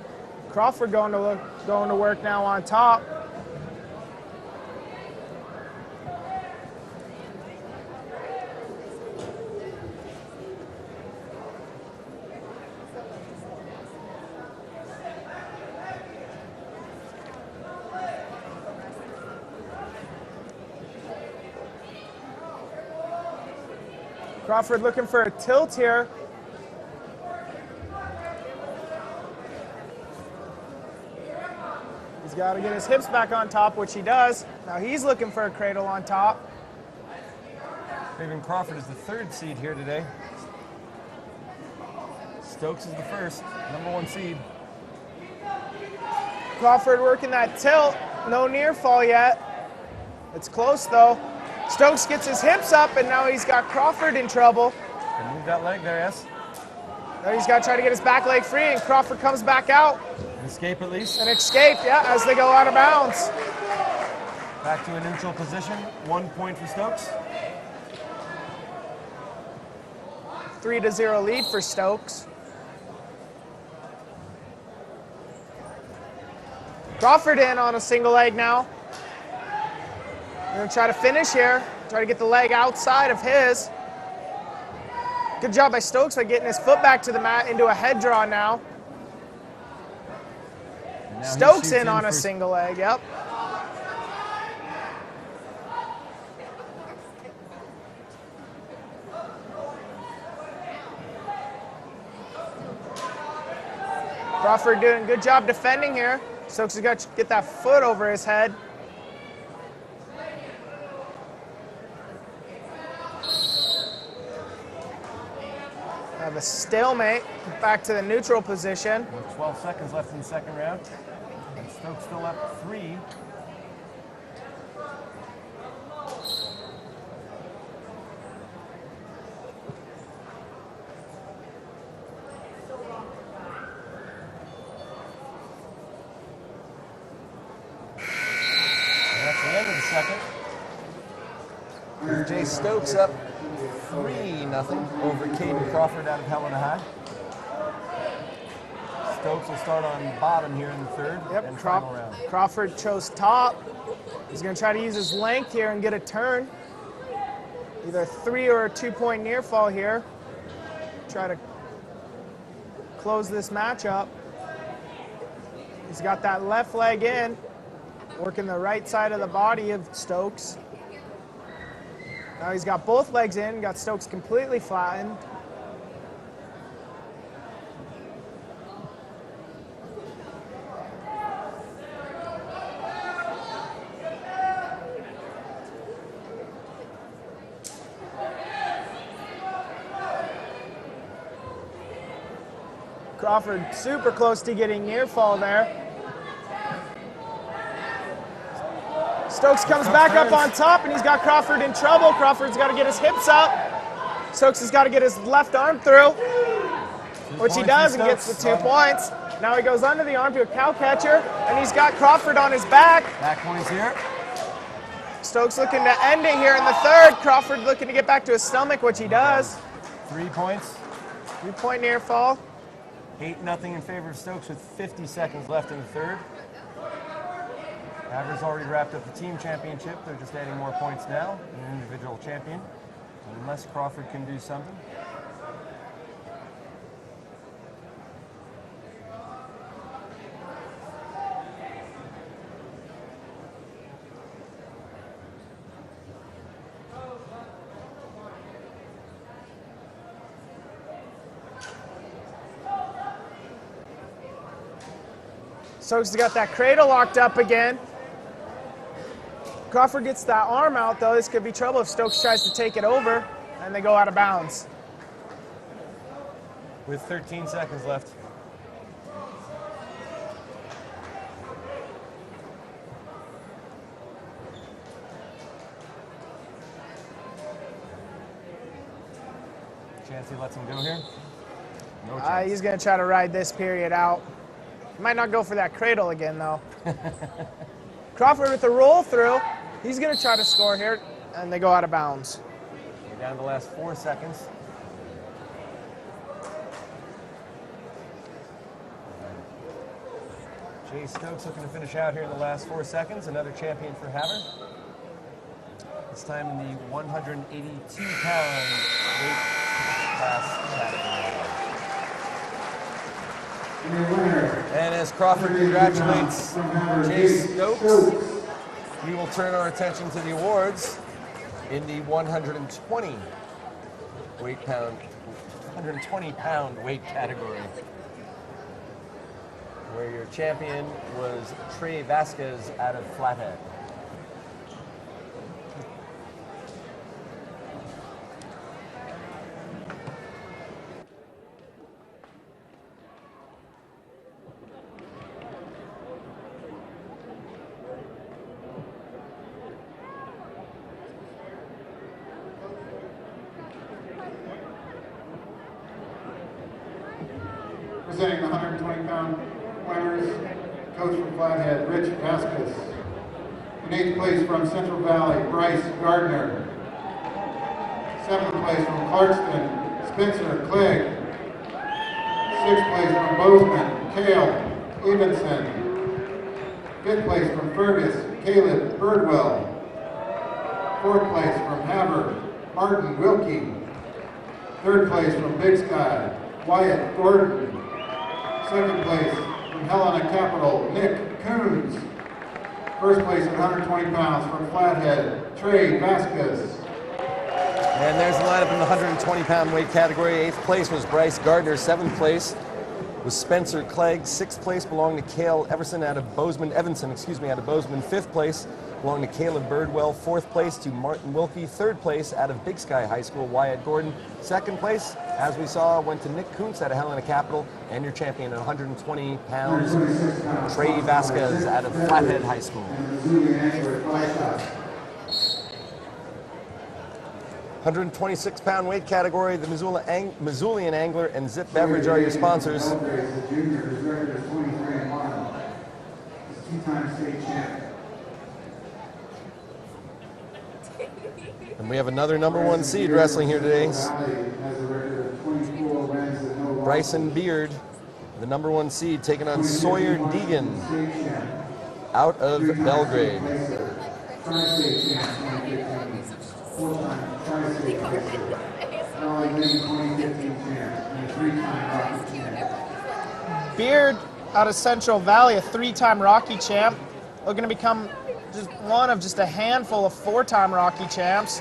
Crawford going to work now on top. Crawford looking for a tilt here. He's got to get his hips back on top, which he does. Now he's looking for a cradle on top. Craven Crawford is the 3rd seed here today. Stokes is the 1st, number 1 seed. Crawford working that tilt. No near fall yet. It's close though. Stokes gets his hips up, and now he's got Crawford in trouble. And move that leg there, yes. Now he's got to try to get his back leg free, and Crawford comes back out. Escape at least. An escape, yeah, as they go out of bounds. Back to a neutral position. 1 point for Stokes. 3-0 lead for Stokes. Crawford in on a single leg now. We're gonna try to finish here. Try to get the leg outside of his. Good job by Stokes by getting his foot back to the mat into a head draw now. Stokes in on a single leg, yep. Crawford doing a good job defending here. Stokes has got to get that foot over his head. Have a stalemate, back to the neutral position. 12 seconds left in the second round. And Stokes still up 3. Second. Jay Stokes up 3-0 over Caden Crawford out of Helena High. Stokes will start on bottom here in the third and final round. Crawford chose top. He's going to try to use his length here and get a turn. Either a 3 or a 2-point near fall here. Try to close this match up. He's got that left leg in. Working the right side of the body of Stokes. Now he's got both legs in, got Stokes completely flattened. Crawford super close to getting near fall there. Stokes comes back up on top, and he's got Crawford in trouble. Crawford's got to get his hips up. Stokes has got to get his left arm through, which he does and gets the 2 points. Now he goes under the arm to a cow catcher, and he's got Crawford on his back. Back points here. Stokes looking to end it here in the third. Crawford looking to get back to his stomach, which he does. 3 points. 3-point near fall. 8-0 in favor of Stokes with 50 seconds left in the third. Havers already wrapped up the team championship. They're just adding more points now. An individual champion. Unless Crawford can do something. Stokes has got that cradle locked up again. Crawford gets that arm out, though. This could be trouble if Stokes tries to take it over, and they go out of bounds. With 13 seconds left. Chance he lets him go here? No chance. He's going to try to ride this period out. He might not go for that cradle again, though. Crawford with the roll through. He's going to try to score here, and they go out of bounds. We're down to the last 4 seconds. Jay Stokes looking to finish out here in the last 4 seconds. Another champion for Haver. This time in the 182-pound weight class category. And as Crawford congratulates Jay Stokes, we will turn our attention to the awards in the 120 pound weight category, where your champion was Trey Vasquez out of Flathead. Presenting the 120-pound winners, coach from Flathead, Rich Vasquez. In 8th place from Central Valley, Bryce Gardner. 7th place from Clarkston, Spencer Clegg. 6th place from Bozeman, Cale Evenson. Fifth place from Fergus, Caleb Birdwell. Fourth place from Havre, Martin Wilkie. Third place from Big Sky, Wyatt Gordon. Second place from Helena Capital, Nick Coons. First place at 120 pounds from Flathead, Trey Vasquez. And there's the lineup in the 120-pound weight category. 8th place was Bryce Gardner. 7th place was Spencer Clegg. 6th place belonged to Cale Evanson out of Bozeman. 5th place belonged to Caleb Birdwell. 4th place to Martin Wilkie. 3rd place out of Big Sky High School, Wyatt Gordon. 2nd place, as we saw, went to Nick Kuntz out of Helena Capital. And your champion at 120 pounds, Trey Vasquez out of Flathead High School. 126-pound weight category, the Missoulian Angler and Zip Beverage are your sponsors. And we have another #1 seed wrestling here today. Bryson Beard, the #1 seed, taking on Sawyer Deegan out of Belgrade. Beard out of Central Valley, a 3-time Rocky champ, looking to become just one of just a handful of 4-time Rocky champs.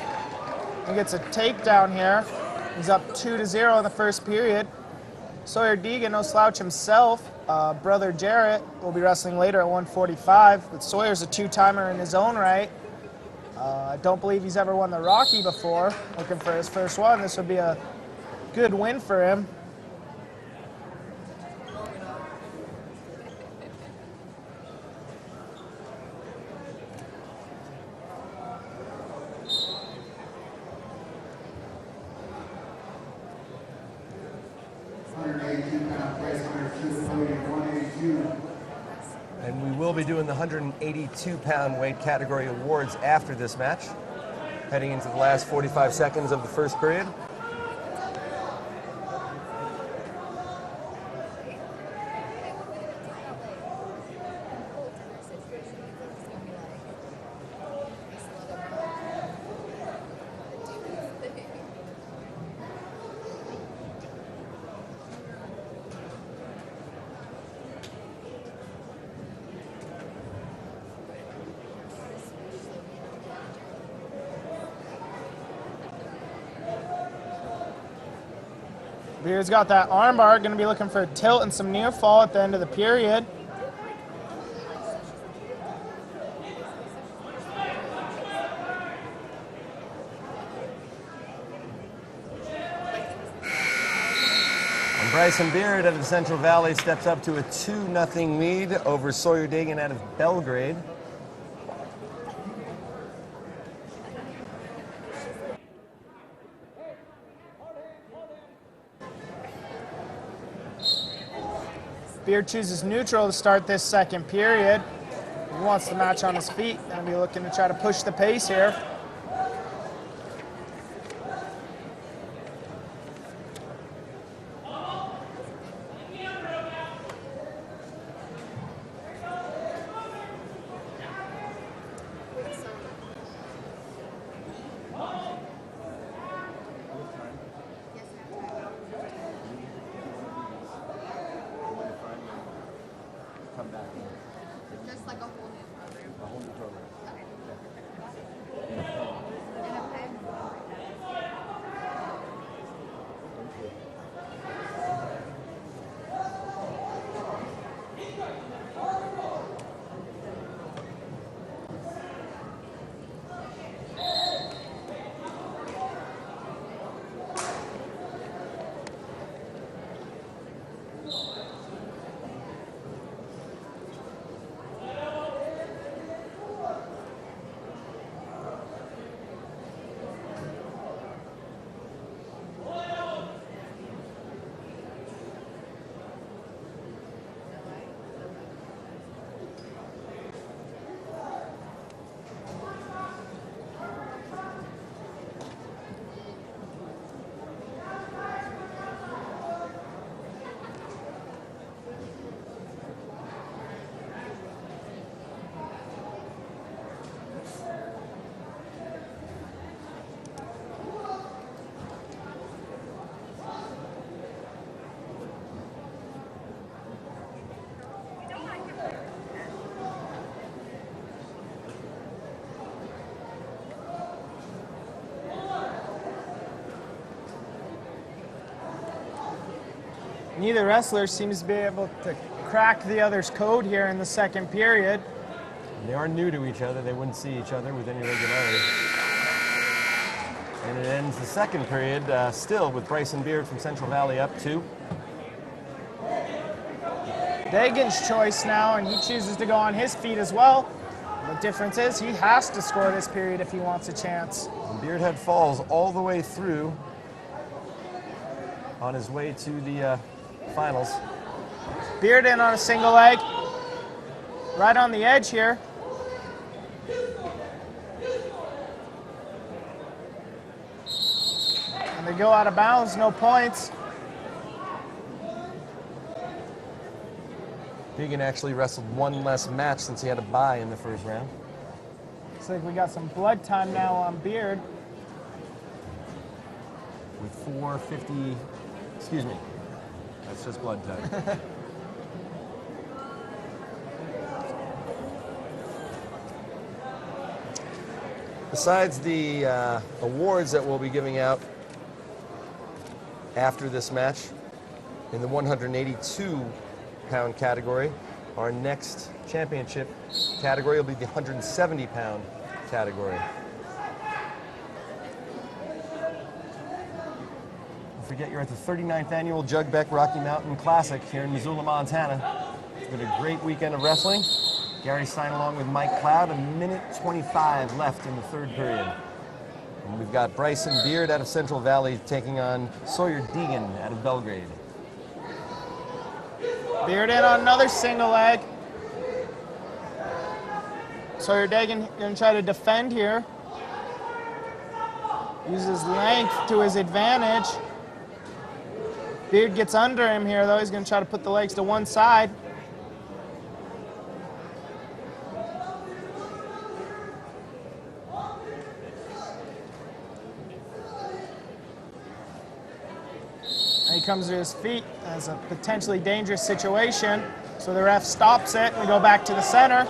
He gets a takedown here. He's up 2-0 in the first period. Sawyer Deegan, no slouch himself. Brother Jarrett will be wrestling later at 145, but Sawyer's a 2-timer in his own right. I don't believe he's ever won the Rocky before. Looking for his first one. This would be a good win for him. And we will be doing the 182-pound weight category awards after this match, heading into the last 45 seconds of the first period. Beard's got that armbar, going to be looking for a tilt and some near fall at the end of the period. And Bryson Beard out of the Central Valley steps up to a 2-0 lead over Sawyer Deegan out of Belgrade. Beard chooses neutral to start this second period. He wants the match on his feet. Going to be looking to try to push the pace here. Just like a whole new program. A whole new program. Neither wrestler seems to be able to crack the other's code here in the second period. They are new to each other. They wouldn't see each other with any regularity. And it ends the second period still with Bryson Beard from Central Valley up 2. Dagan's choice now, and he chooses to go on his feet as well. The difference is he has to score this period if he wants a chance. And Beard had falls all the way through on his way to the finals. Beard in on a single leg. Right on the edge here. And they go out of bounds, no points. Deegan actually wrestled one less match since he had a bye in the first round. Looks like we got some blood time now on Beard. With 4:50, excuse me, that's just blood time. Besides the awards that we'll be giving out after this match, in the 182-pound category, our next championship category will be the 170-pound category. Don't forget, you're at the 39th annual Jug Beck Rocky Mountain Classic here in Missoula, Montana. It's been a great weekend of wrestling. Gary Stein along with Mike Cloud, 1:25 left in the third period. And we've got Bryson Beard out of Central Valley taking on Sawyer Deegan out of Belgrade. Beard in on another single leg. Sawyer Deegan going to try to defend here. Uses length to his advantage. Beard gets under him here, though. He's going to try to put the legs to one side. And he comes to his feet as a potentially dangerous situation. So the ref stops it and we go back to the center.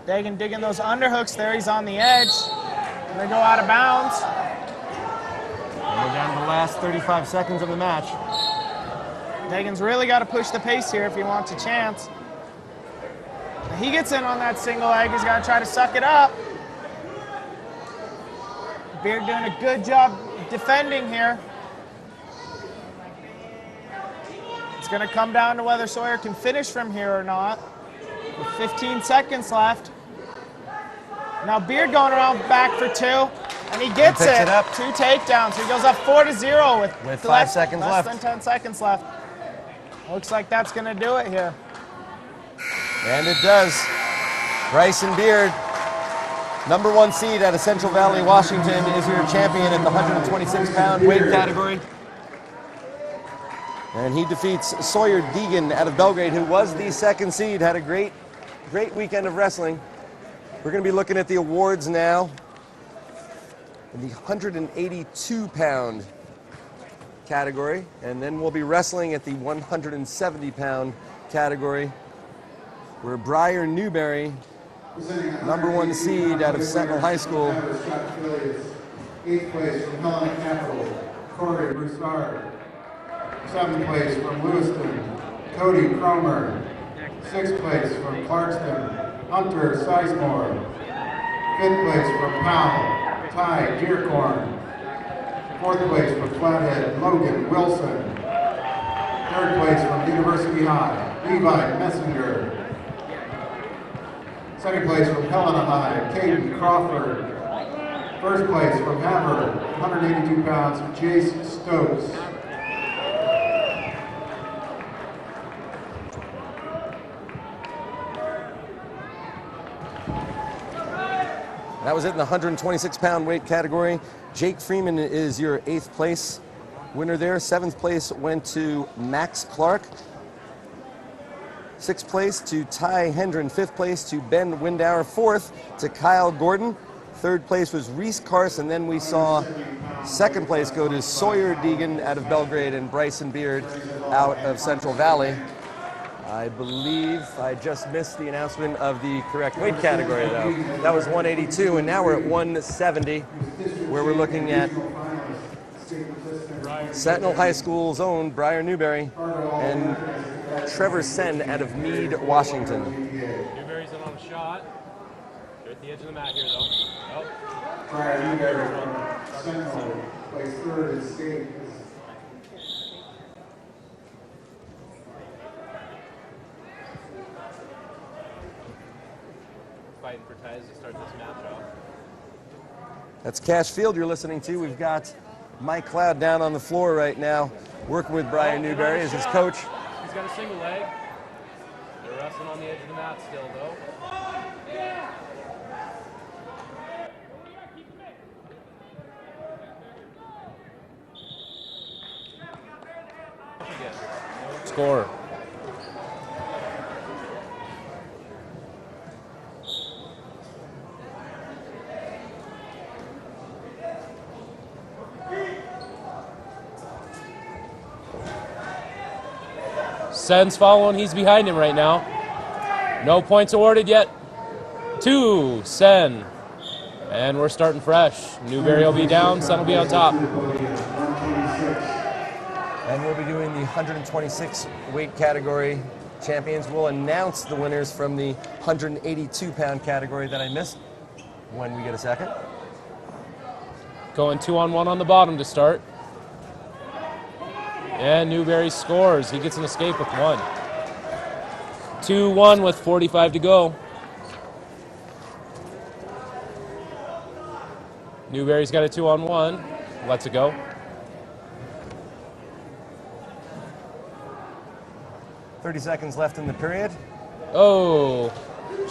Deegan digging those underhooks there. He's on the edge. And they go out of bounds. And we're down to the last 35 seconds of the match. Deegan's really got to push the pace here if he wants a chance. He gets in on that single leg. He's got to try to suck it up. Beard doing a good job defending here. It's going to come down to whether Sawyer can finish from here or not. With 15 seconds left. Now Beard going around back for 2, and he gets it. 2 takedowns. He goes up 4-0 with 5 seconds left. Less than 10 seconds left. Looks like that's going to do it here. And it does. Bryson Beard, #1 seed out of Central Valley, Washington, is your champion in the 126-pound weight category. And he defeats Sawyer Deegan out of Belgrade, who was the 2nd seed, had a great weekend of wrestling. We're going to be looking at the awards now in the 182-pound category, and then we'll be wrestling at the 170-pound category, where Briar Newberry, #1 seed out of Sentinel High School. 8th place from Helena Capital, Corey Broussard. 7th place from Lewiston, Cody Cromer. 6th place from Clarkston, Hunter Sizemore. 5th place from Powell, Ty Dearcorn. 4th place from Flathead, Logan Wilson. 3rd place from University High, Levi Messenger. 2nd place from Helena High, Caden Crawford. 1st place from Havre, 182 pounds, Jace Stokes. That was it in the 126-pound weight category. Jake Freeman is your 8th place winner there. 7th place went to Max Clark. 6th place to Ty Hendren. 5th place to Ben Windauer. 4th to Kyle Gordon. Third place was Reese Carson. Then we saw second place go to Sawyer Deegan out of Belgrade and Bryson Beard out of Central Valley. I believe I just missed the announcement of the correct weight category, though. That was 182, and now we're at 170, where we're looking at Sentinel High School's own Briar Newberry and Trevor Sen out of Meade, Washington. Newberry's in on a shot. They're at the edge of the mat here, though. Oh. Briar Newberry from Sentinel plays third in state. Fighting for ties to start this match off. That's Cash Field you're listening to. We've got Mike Cloud down on the floor right now, working with Briar Newberry as his coach. He's got a single leg. They're wrestling on the edge of the mat still, though. Score. Sen's following, he's behind him right now. No points awarded yet. 2, Sen. And we're starting fresh. Newberry will be down, Sen will be on top. And we'll be doing the 126 weight category champions. We'll announce the winners from the 182-pound category that I missed when we get a second. Going 2-on-1 on the bottom to start. And Newberry scores. He gets an escape with 1. 2-1 with 45 to go. Newberry's got a 2-on-1. Lets it go. 30 seconds left in the period. Oh,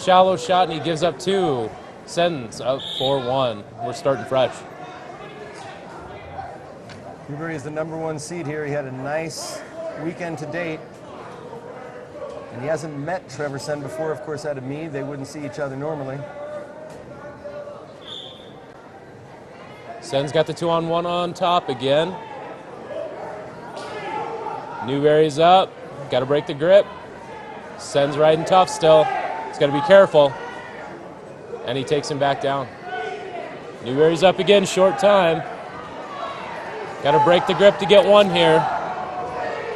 shallow shot, and he gives up 2. Sen's up 4-1. We're starting fresh. Newberry is the #1 seed here. He had a nice weekend to date. And he hasn't met Trevor Sen before, of course, out of Meade. They wouldn't see each other normally. Sen's got the 2-on-1 on top again. Newberry's up. Got to break the grip. Sen's riding tough still. He's got to be careful. And he takes him back down. Newberry's up again, short time. Got to break the grip to get 1 here.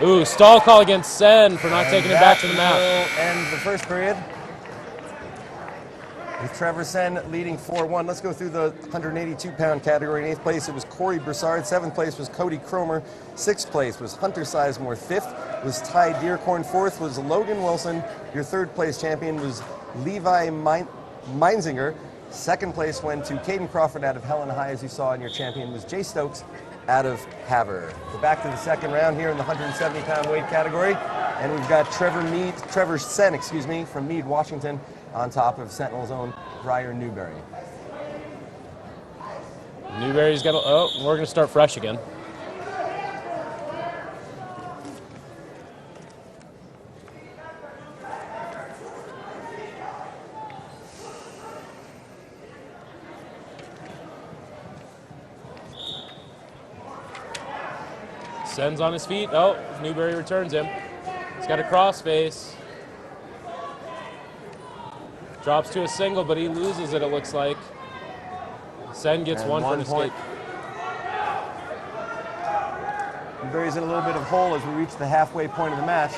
Ooh, stall call against Sen for not taking it back to the mat. And the first period with Trevor Sen leading 4-1. Let's go through the 182-pound category. In 8th place, it was Corey Broussard. 7th place was Cody Cromer. 6th place was Hunter Sizemore. 5th was Ty Dearcorn. 4th was Logan Wilson. Your 3rd place champion was Levi Meinzinger. 2nd place went to Caden Crawford out of Helena High, as you saw, and your champion was Jay Stokes out of Havre. We're back to the second round here in the 170-pound weight category, and we've got Trevor Sen, from Meade, Washington, on top of Sentinel's own Briar Newberry. Newberry's got we're going to start fresh again. Sen's on his feet. Oh, Newberry returns him. He's got a crossface. Drops to a single, but he loses it, it looks like. Sen gets And 1 for an point. escape. Newberry's in a little bit of hole as we reach the halfway point of the match.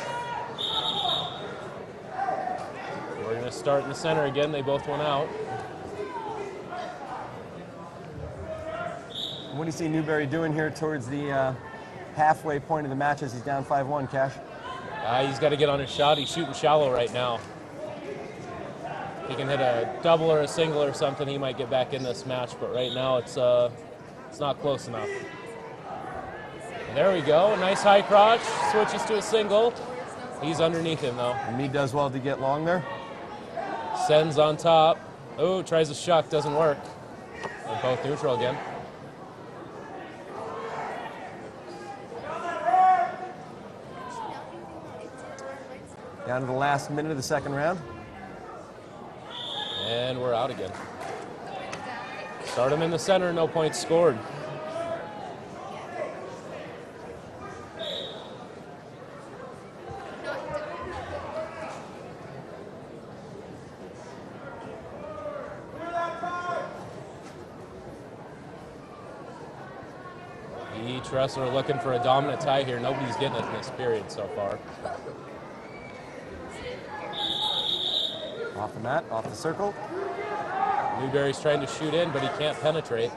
We're going to start in the center again. They both went out. What do you see Newberry doing here towards the halfway point of the match as he's down 5-1, Cash? He's got to get on his shot. He's shooting shallow right now. If he can hit a double or a single or something, he might get back in this match. But right now, it's not close enough. And there we go. Nice high crotch. Switches to a single. He's underneath him, though. And Meade does well to get long there. Sen's on top. Oh, tries a shuck. Doesn't work. They're both neutral again. Down to the last minute of the second round. And we're out again. Start him in the center, no points scored. Each wrestler looking for a dominant tie here. Nobody's getting it in this period so far. Off the mat, off the circle. Newberry's trying to shoot in, but he can't penetrate.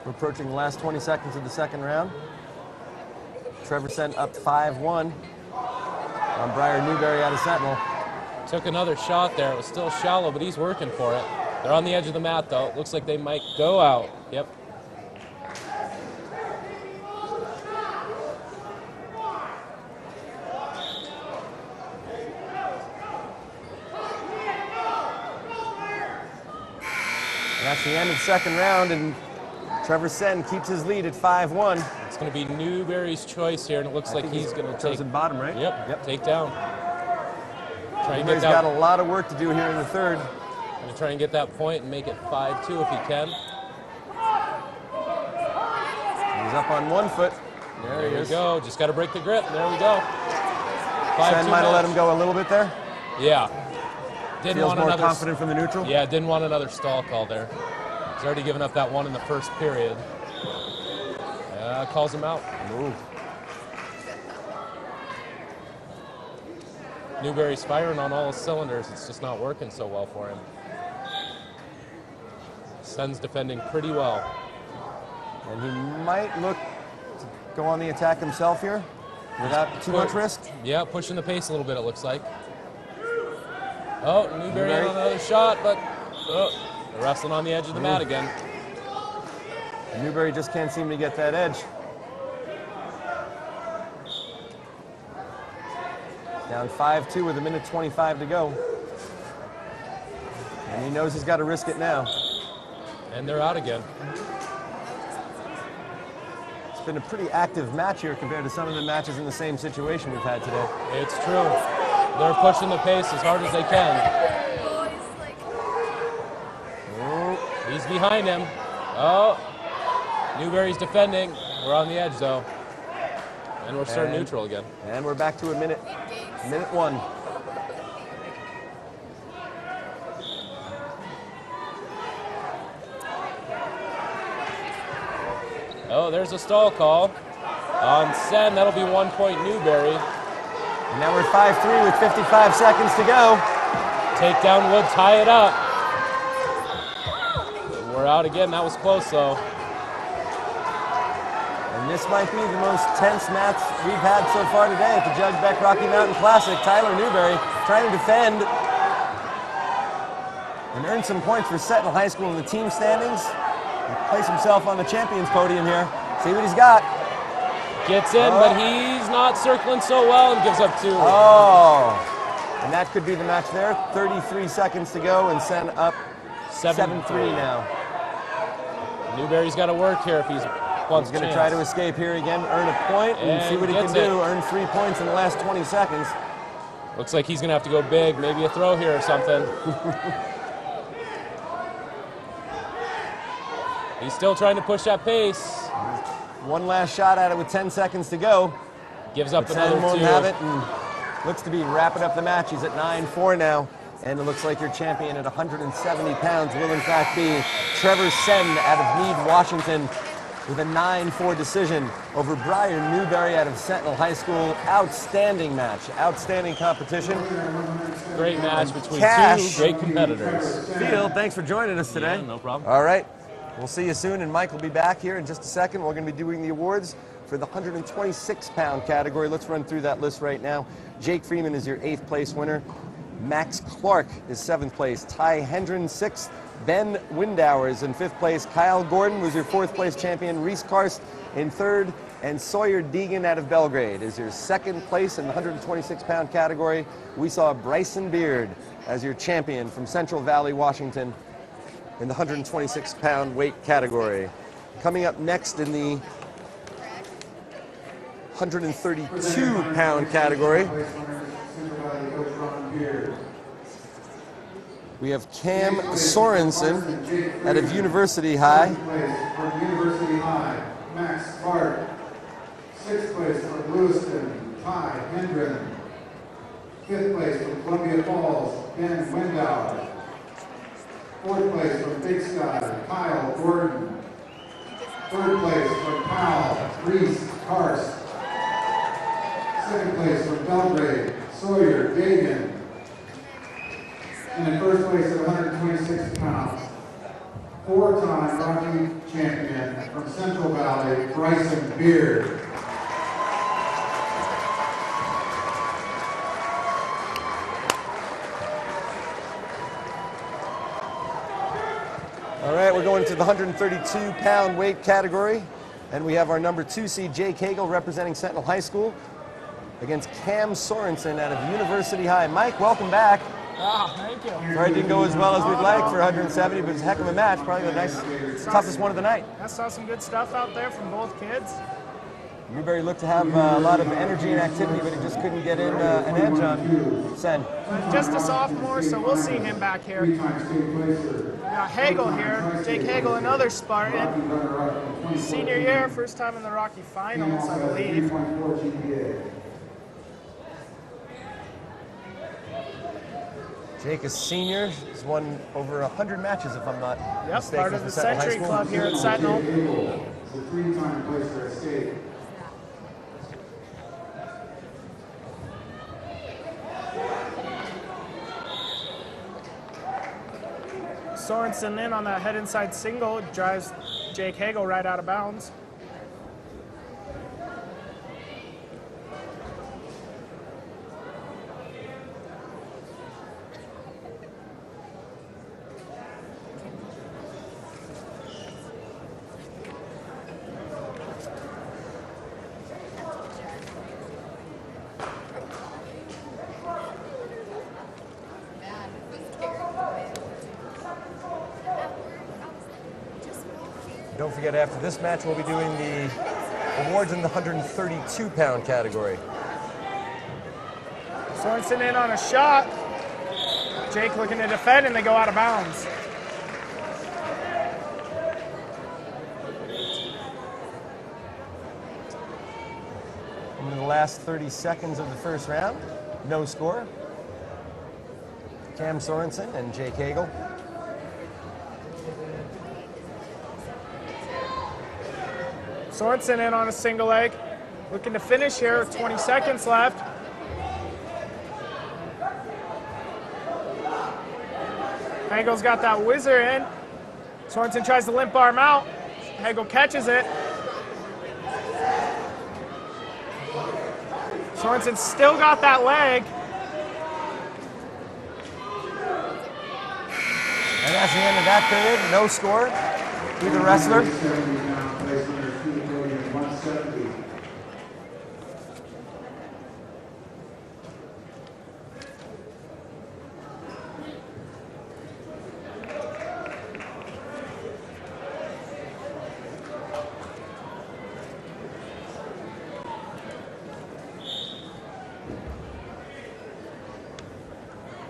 We're approaching the last 20 seconds of the second round. Trevor Sentinel up 5-1 on Briar Newberry out of Sentinel. Took another shot there. It was still shallow, but he's working for it. They're on the edge of the mat, though. It looks like they might go out. Yep. And that's the end of the second round, and Trevor Sen keeps his lead at 5-1. It's going to be Newberry's choice here, and it looks like he's going to take chosen bottom, right? Yep. Take down. Try and get Newberry's that. got a lot of work to do here in the third. Going to try and get that point and make it 5-2 if he can. He's up on 1 foot. There you go. Just got to break the grip. There we go. 5-2 Sen might have let match. him go a little bit there. Yeah. Didn't Feels want more another. confident from the neutral. Yeah, didn't want another stall call there. He's already given up that one in the first period. Calls him out. Ooh. Newberry's firing on all his cylinders. It's just not working so well for him. Sen's defending pretty well. And he might look to go on the attack himself here without too much risk. Yeah, pushing the pace a little bit, it looks like. Oh, Newberry on another shot, but they're wrestling on the edge of the mat again. Newberry just can't seem to get that edge. Down 5-2 with 1:25 to go. And he knows he's got to risk it now. And they're out again. It's been a pretty active match here compared to some of the matches in the same situation we've had today. It's true. They're pushing the pace as hard as they can. Oh, He's behind him. Oh, Newberry's defending. We're on the edge, though. And we're starting neutral again. and we're back to a minute one. Oh, there's a stall call on Sen. That'll be 1 point Newberry. And now we're 5-3 with 55 seconds to go. Takedown would tie it up. We're out again. That was close, though. And this might be the most tense match we've had so far today at the Jug Beck Rocky Mountain Classic. Tyler Newberry trying to defend and earn some points for Sentinel High School in the team standings. And place himself on the champions podium here. See what he's got. Gets in, but he's not circling so well and gives up 2. Oh, and that could be the match there. 33 seconds to go and Sen up 7-3 now. Newberry's got to work here if he's wants He's going to try to escape here again, earn a point, and see what he can do. Earn 3 points in the last 20 seconds. Looks like he's going to have to go big, maybe a throw here or something. He's still trying to push that pace. One last shot at it with 10 seconds to go. Gives up Sen another won't 2. have it and looks to be wrapping up the match. He's at 9-4 now. And it looks like your champion at 170 pounds will in fact be Trevor Sen out of Meade, Washington, with a 9-4 decision over Briar Newberry out of Sentinel High School. Outstanding match, outstanding competition. Great match between Cash. two great competitors. Field, thanks for joining us today. Yeah, no problem. All right, we'll see you soon, and Mike will be back here in just a second. We're going to be doing the awards for the 126-pound category. Let's run through that list right now. Jake Freeman is your 8th place winner. Max Clark is 7th place. Ty Hendren 6th. Ben Windauer is in 5th place. Kyle Gordon was your 4th place champion. Reese Karst in 3rd. And Sawyer Deegan out of Belgrade is your 2nd place in the 126-pound category. We saw Bryson Beard as your champion from Central Valley, Washington. in the 126-pound weight category. Coming up next in the 132-pound category, we have Cam Sorensen out of University High. From University High, Max Clark. 6th place from Lewiston, Ty Hendren. 5th place from Columbia Falls, Ben Wendauer. 4th place from Big Sky, Kyle Gordon. 3rd place from Powell, Reese Karst. 2nd place from Belgrade, Sawyer Dagan. And in 1st place at 126 pounds, 4-time Rocky champion from Central Valley, Bryson Beard. All right, we're going to the 132-pound weight category, and we have our number 2 seed, Jake Hagel, representing Sentinel High School, against Cam Sorensen out of University High. Mike, welcome back. Thank you. Sorry it didn't go as well as we'd like for 170, but it's a heck of a match. Probably the toughest one of the night. I saw some good stuff out there from both kids. Newberry looked to have a lot of energy and activity, but he just couldn't get in an edge on Sen. Just a sophomore, so we'll see him back here. We got Hagel here, Jake Hagel, another Spartan. Senior year, first time in the Rocky Finals, I believe. Jake is senior. He's won over 100 matches, if I'm not mistaken. Part of the Century Club here at Sentinel. The 3-time placer at state. Sorensen in on that head inside single, drives Jake Hagel right out of bounds. Don't forget, after this match, we'll be doing the awards in the 132-pound category. Sorensen in on a shot. Jake looking to defend, and they go out of bounds. In the last 30 seconds of the first round, no score. Cam Sorensen and Jake Hagel. Sorensen in on a single leg. Looking to finish here with 20 seconds left. Hagel's got that whizzer in. Sorensen tries to limp arm out. Hagel catches it. Sorensen still got that leg. And that's the end of that period. No score. Either wrestler.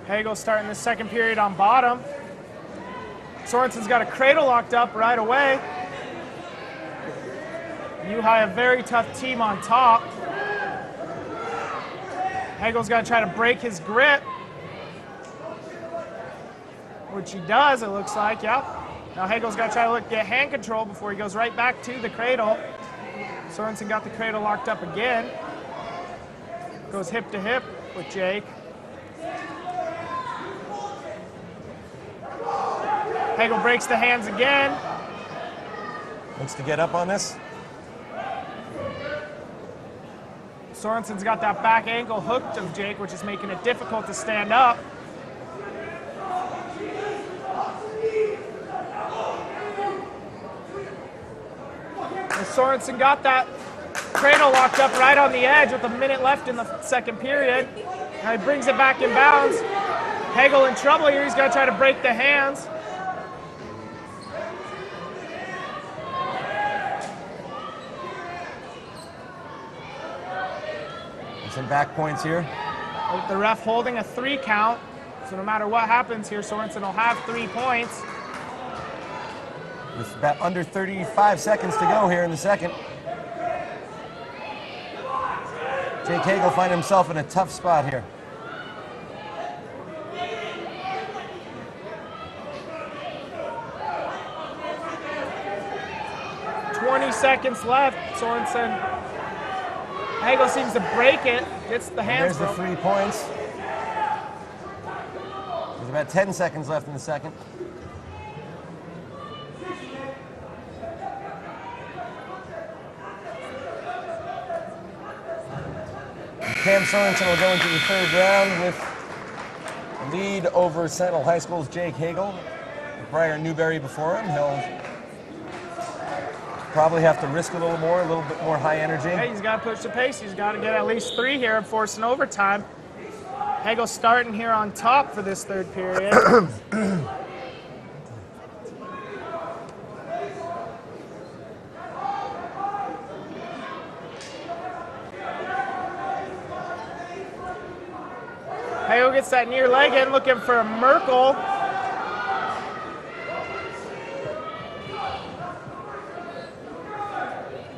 Hagel starting the second period on bottom. Sorensen's got a cradle locked up right away. U-High, a very tough team on top. Hagel's got to try to break his grip, which he does, it looks like, yeah. Now Hagel's got to try to get hand control before he goes right back to the cradle. Sorensen got the cradle locked up again. Goes hip to hip with Jake. Hagel breaks the hands again. Looks to get up on this. Sorensen's got that back ankle hooked of Jake, which is making it difficult to stand up. And Sorensen got that cradle locked up right on the edge with a minute left in the second period. Now he brings it back in bounds. Hagel in trouble here. He's got to try to break the hands. Some back points here. With the ref holding a 3 count, so no matter what happens here, Sorensen will have 3 points. With about under 35 seconds to go here in the second. Jake Hagel find himself in a tough spot here. Seconds left. Sorensen. Hagel seems to break it. Gets the hands. There's the 3 points. There's about 10 seconds left in the second. Cam Sorensen will go into the third round with a lead over Sentinel High School's Jake Hagel. With Briar Newberry before him. He'll probably have to risk a little more, a little bit more high energy. Hey, he's got to push the pace. He's got to get at least 3 here and force an overtime. Hagel starting here on top for this third period. Hagel gets that near leg in, looking for a Merkel.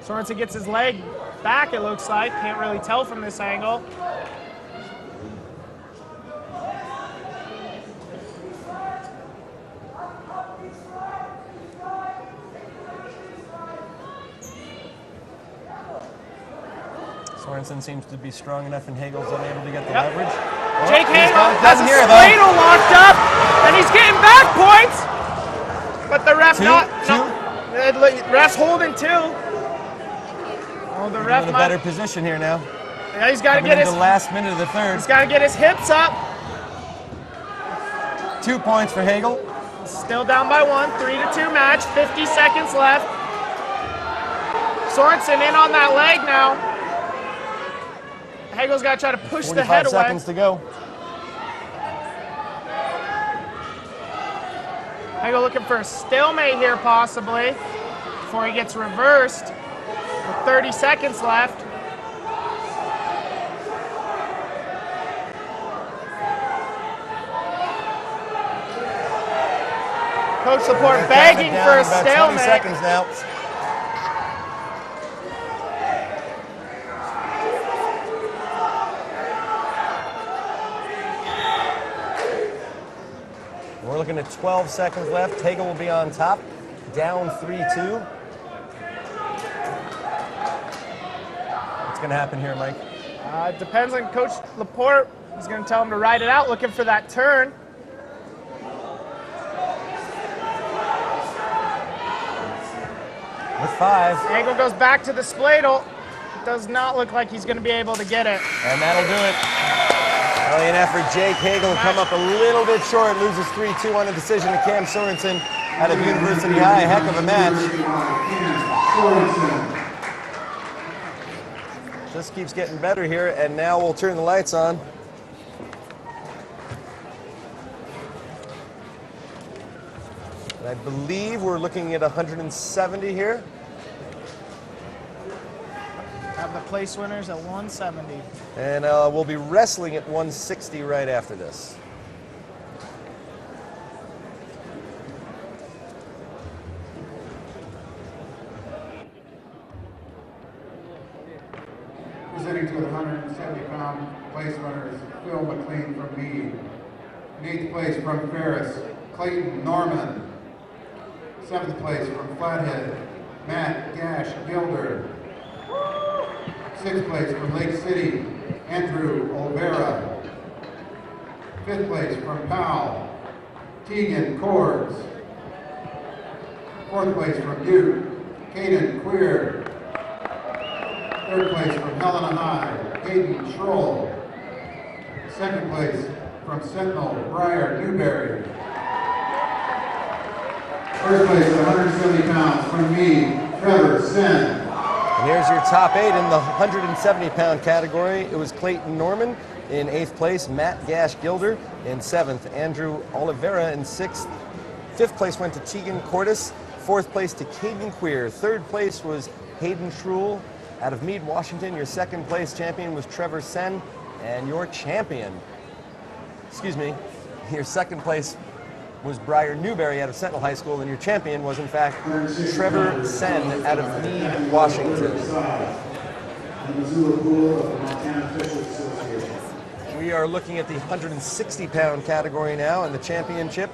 Sorensen gets his leg back, it looks like. Can't really tell from this angle. Sorensen seems to be strong enough and Hagel's unable to get the leverage. Jake Hagel has doesn't a hear Spartan locked up, and he's getting back points. But the ref ref's holding 2. Oh, the ref in a better position here now. Yeah, he's got to get his the last minute of the third. He's got to get his hips up. 2 points for Hagel. Still down by 1. 3-2 match. 50 seconds left. Sorensen in on that leg now. Hagel's got to try to push the head away. 45 seconds to go. Hagel looking for a stalemate here possibly before he gets reversed. With 30 seconds left. Coach Laporte begging for a stalemate. 20 seconds now. We're looking at 12 seconds left. Hagel will be on top, down 3-2. What's going to happen here, Mike? It depends on Coach Laporte. He's going to tell him to ride it out, looking for that turn. With 5. Hagel goes back to the spladle. Does not look like he's going to be able to get it. And that'll do it. Valiant effort. Jake Hagel will come up a little bit short, loses 3-2 on a decision to Cam Sorensen out of University High. Heck of a match. Just keeps getting better here, and now we'll turn the lights on. And I believe we're looking at 170 here. Have the place winners at 170. And we'll be wrestling at 160 right after this. Presenting to the 170-pound place runners, Phil McLean from Meade. In 8th place from Ferris, Clayton Norman. 7th place from Flathead, Matt Gash Gilder. 6th place from Lake City, Andrew Olvera. 5th place from Powell, Tegan Cords. 4th place from Butte, Caden Queer. 3rd place from Helena High, Hayden Schroll. 2nd place from Sentinel, Briar Newberry. 1st place at 170 pounds from me, Trevor Sen. And here's your top 8 in the 170-pound category. It was Clayton Norman in 8th place, Matt Gash Gilder in 7th, Andrew Oliveira in 6th. 5th place went to Tegan Cordes. 4th place to Caden Queer. 3rd place was Hayden Schrull. Out of Meade, Washington, your second place champion was Trevor Sen, and your second place was Briar Newberry out of Sentinel High School, and your champion was, in fact, Trevor Sen out of Meade, Washington. The Missoula pool of the Montana Officials Association. We are looking at the 160-pound category now, and the championship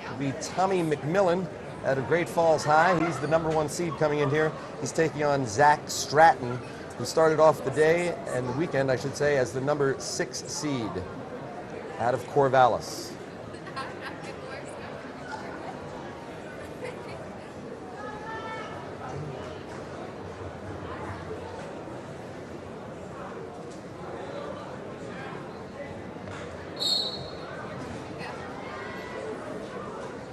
will be Tommy McMillan out of Great Falls High. He's the #1 seed coming in here. He's taking on Zach Stratton, who started off the day, and the weekend, I should say, as the #6 seed out of Corvallis.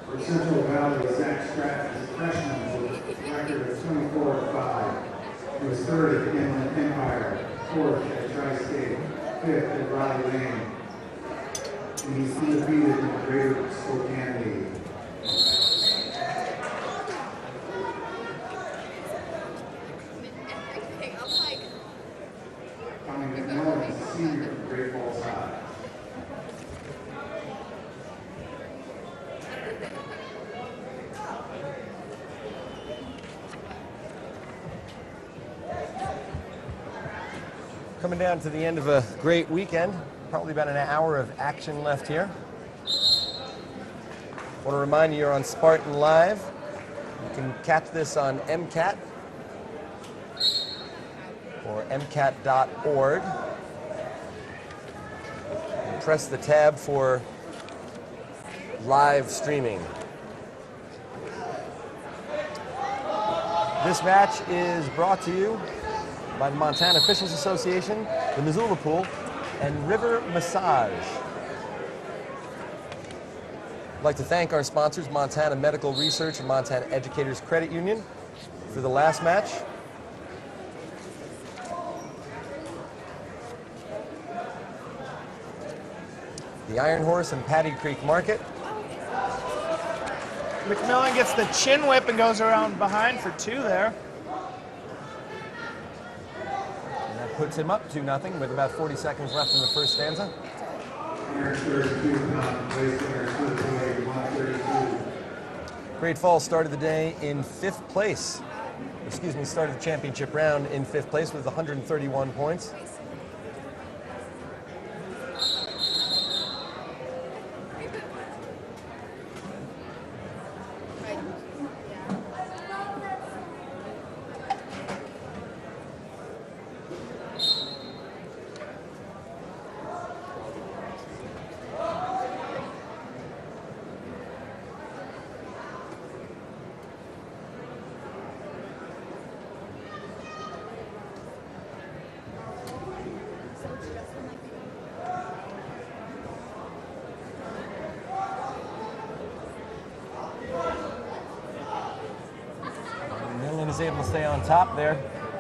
For Central Valley, Zach Stratton is a freshman with a record of 24-5. He was third at Inland Empire, fourth at Tri-State, fifth at Raleigh Lane. And he's undefeated in the Greater Spokane League. Tommy McMillan is a senior from Great Falls High. Coming down to the end of a great weekend, probably about an hour of action left here. I want to remind you, you're on Spartan Live. You can catch this on MCAT or MCAT.org. And press the tab for live streaming. This match is brought to you by the Montana Officials Association, the Missoula Pool, and River Massage. I'd like to thank our sponsors, Montana Medical Research and Montana Educators Credit Union, for the last match. The Iron Horse and Paddy Creek Market. McMillan gets the chin whip and goes around behind for 2 there. Puts him up 2-0 with about 40 seconds left in the first stanza. Great Falls started the day in 5th place. Started the championship round in 5th place with 131 points. Is able to stay on top there,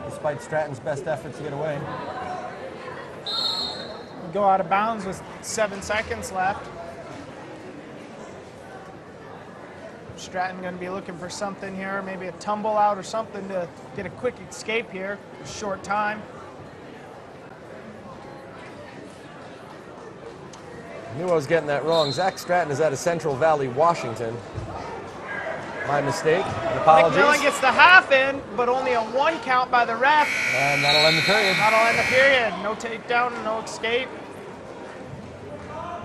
despite Stratton's best efforts to get away. Go out of bounds with 7 seconds left. Stratton going to be looking for something here, maybe a tumble out or something to get a quick escape here. Short time. I knew I was getting that wrong. Zach Stratton is out of Central Valley, Washington. My mistake. Apologies. McMillan gets the half in, but only a 1 count by the ref. And that'll end the period. That'll end the period. No takedown, no escape.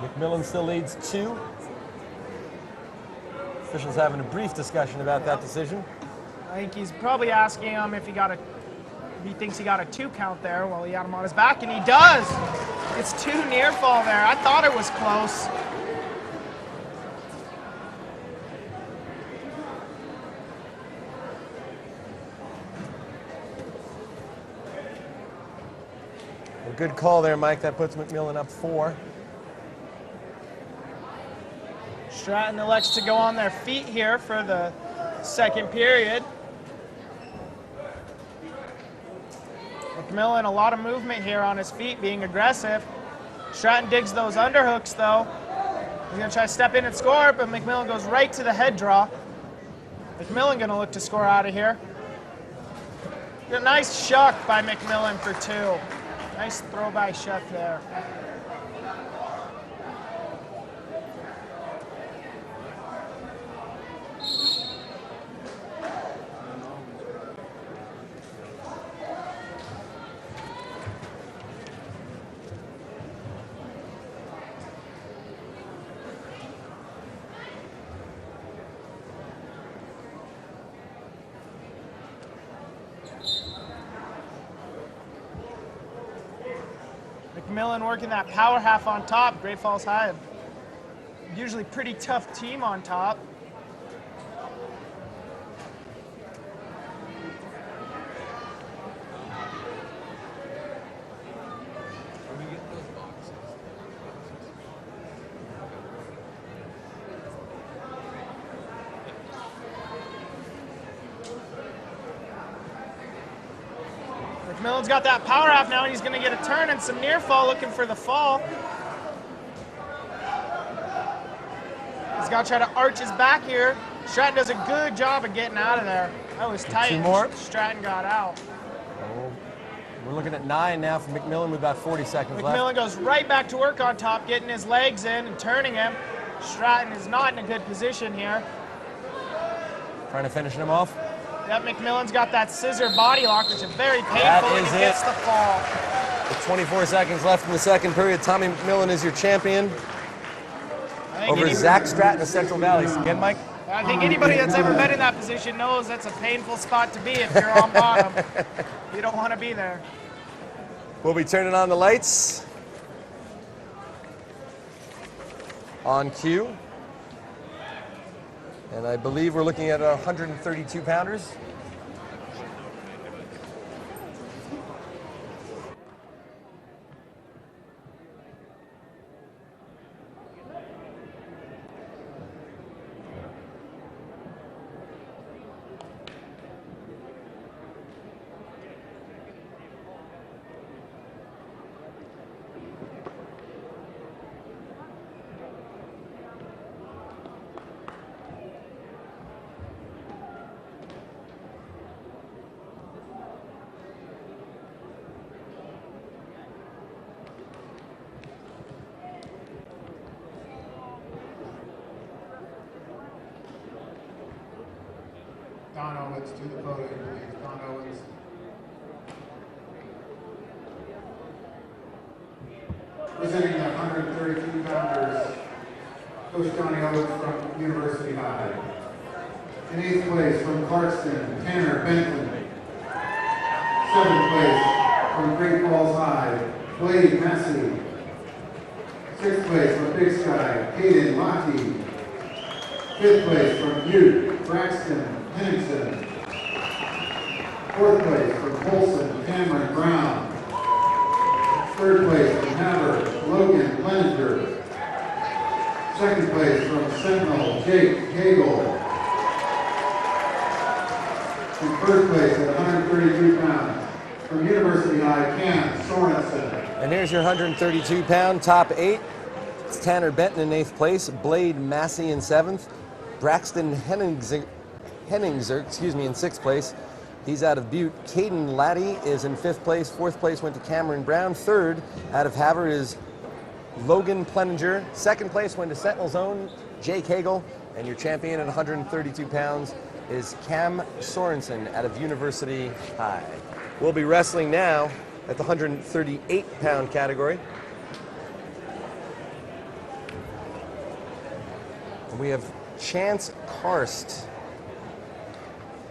McMillan still leads 2. Officials having a brief discussion about that decision. I think he's probably asking him if he thinks he got a 2 count there. Well, he had him on his back, and he does. It's 2 near fall there. I thought it was close. A good call there, Mike. That puts McMillan up 4. Stratton elects to go on their feet here for the second period. McMillan, a lot of movement here on his feet, being aggressive. Stratton digs those underhooks, though. He's going to try to step in and score, but McMillan goes right to the head draw. McMillan going to look to score out of here. A nice shuck by McMillan for 2. Nice throw by shuck there. McMillan working that power half on top. Great Falls High, usually pretty tough team on top. McMillan's got that power half now, and he's going to get a turn and some near fall, looking for the fall. He's got to try to arch his back here. Stratton does a good job of getting out of there. That was tight. 2 more. Stratton got out. Oh, we're looking at 9 now for McMillan with about 40 seconds McMillan left. goes right back to work on top, getting his legs in and turning him. Stratton is not in a good position here. Trying to finish him off. Yep, McMillan's got that scissor body lock, which is very painful, That and is he gets it. the fall. With 24 seconds left in the second period, Tommy McMillan is your champion over Zach Stratton of Central Valley. Again, Mike? I think anybody that's ever been in that position knows that's a painful spot to be if you're on bottom. You don't want to be there. We'll be turning on the lights. On cue. And I believe we're looking at 132 pounders. Don Owens to the podium, please. Don Owens. Presenting the 132 pounders, Coach Johnny Owens from University High. In 8th place from Clarkston, Tanner Benton. 7th place from Great Falls High, Blade Massey. 6th place from Big Sky, Hayden Lockie. 5th place from Butte, Braxton Henningsen. 4th place from Colson, Cameron Brown. 3rd place from Haver, Logan Leninger. 2nd place from Sentinel, Jake Hagel. And 1st place at 132 pounds from University High, Cam Sorensen. And here's your 132-pound top 8. It's Tanner Benton in 8th place, Blade Massey in 7th, Braxton Henningser in 6th place. He's out of Butte. Caden Laddie is in 5th place. 4th place went to Cameron Brown. 3rd out of Havre is Logan Pleninger. 2nd place went to Sentinel's own Jake Hagel. And your champion at 132 pounds is Cam Sorensen out of University High. We'll be wrestling now at the 138-pound category. And we have Chance Karst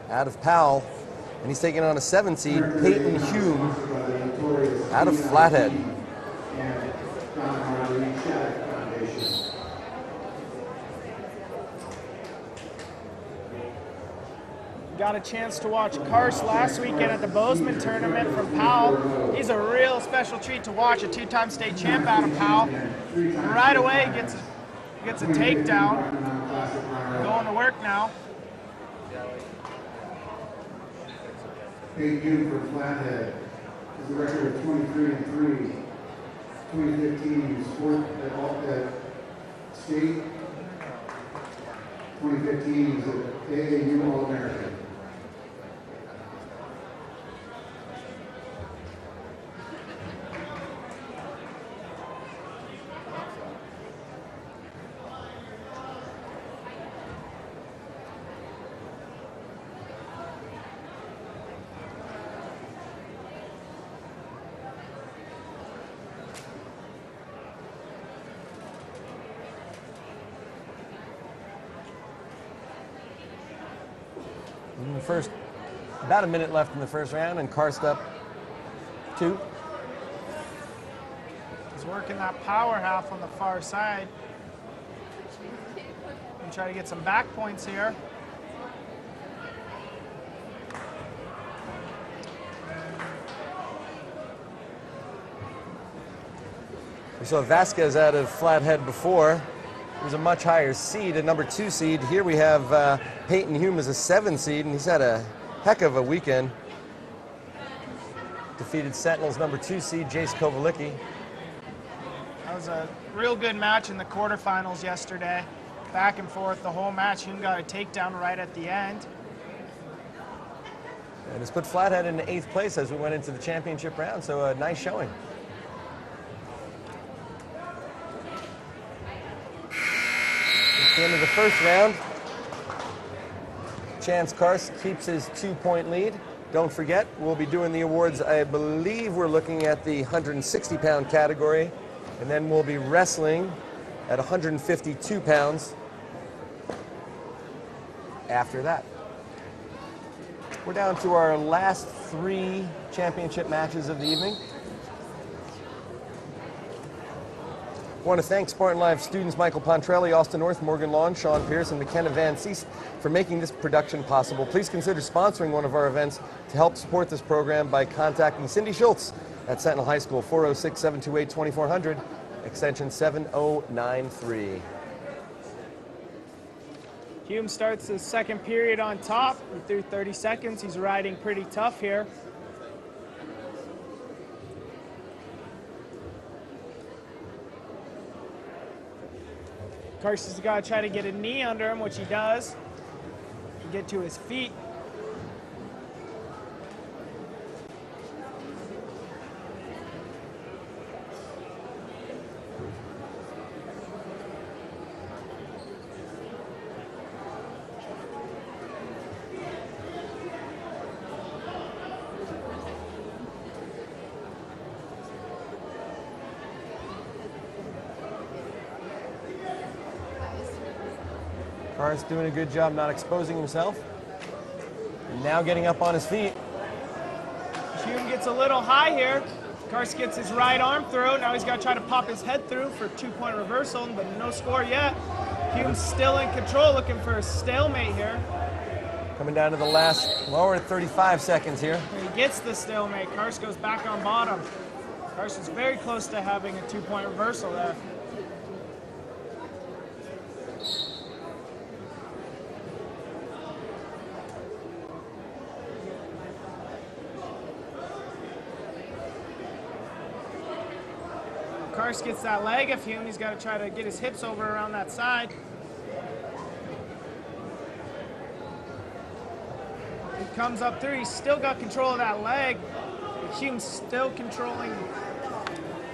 out of Powell, and he's taking on a 7 seed, Peyton Hume, out of Flathead. Got a chance to watch Karst last weekend at the Bozeman tournament from Powell. He's a real special treat to watch, a 2-time state champ out of Powell. And right away gets a takedown. Going to work now. Peyton Hume for Flathead has a record of 23-3. 2015 he was 4th at state. 2015 he was at AAU All-American. In the first, about a minute left in the first round, and Karst up 2. He's working that power half on the far side. And try to get some back points here. We saw Vasquez out of Flathead before. He was a much higher seed, a number 2 seed. Here we have Peyton Hume as a 7 seed, and he's had a heck of a weekend. Defeated Sentinel's number 2 seed, Jace Kovalicki. That was a real good match in the quarterfinals yesterday. Back and forth the whole match. Hume got a takedown right at the end. And it's put Flathead in 8th place as we went into the championship round, so a nice showing. At the end of the first round, Chance Karst keeps his 2-point lead. Don't forget, we'll be doing the awards. I believe we're looking at the 160-pound category, and then we'll be wrestling at 152 pounds after that. We're down to our last 3 championship matches of the evening. I want to thank Spartan Live students Michael Pontrelli, Austin North, Morgan Long, Sean Pierce, and McKenna Van Cease for making this production possible. Please consider sponsoring one of our events to help support this program by contacting Cindy Schultz at Sentinel High School, 406-728-2400, extension 7093. Hume starts his second period on top. He threw 30 seconds. He's riding pretty tough here. Karst has got to try to get a knee under him, which he does. Get to his feet. Karst doing a good job not exposing himself. And now getting up on his feet. Hume gets a little high here. Karst gets his right arm through. Now he's got to try to pop his head through for a 2-point reversal, but no score yet. Hume's still in control, looking for a stalemate here. Coming down to the last, well, we're at 35 seconds here. He gets the stalemate. Karst goes back on bottom. Karst is very close to having a 2-point reversal there. Karst gets that leg of Hume. He's got to try to get his hips over around that side. He comes up through. He's still got control of that leg. Hume's still controlling.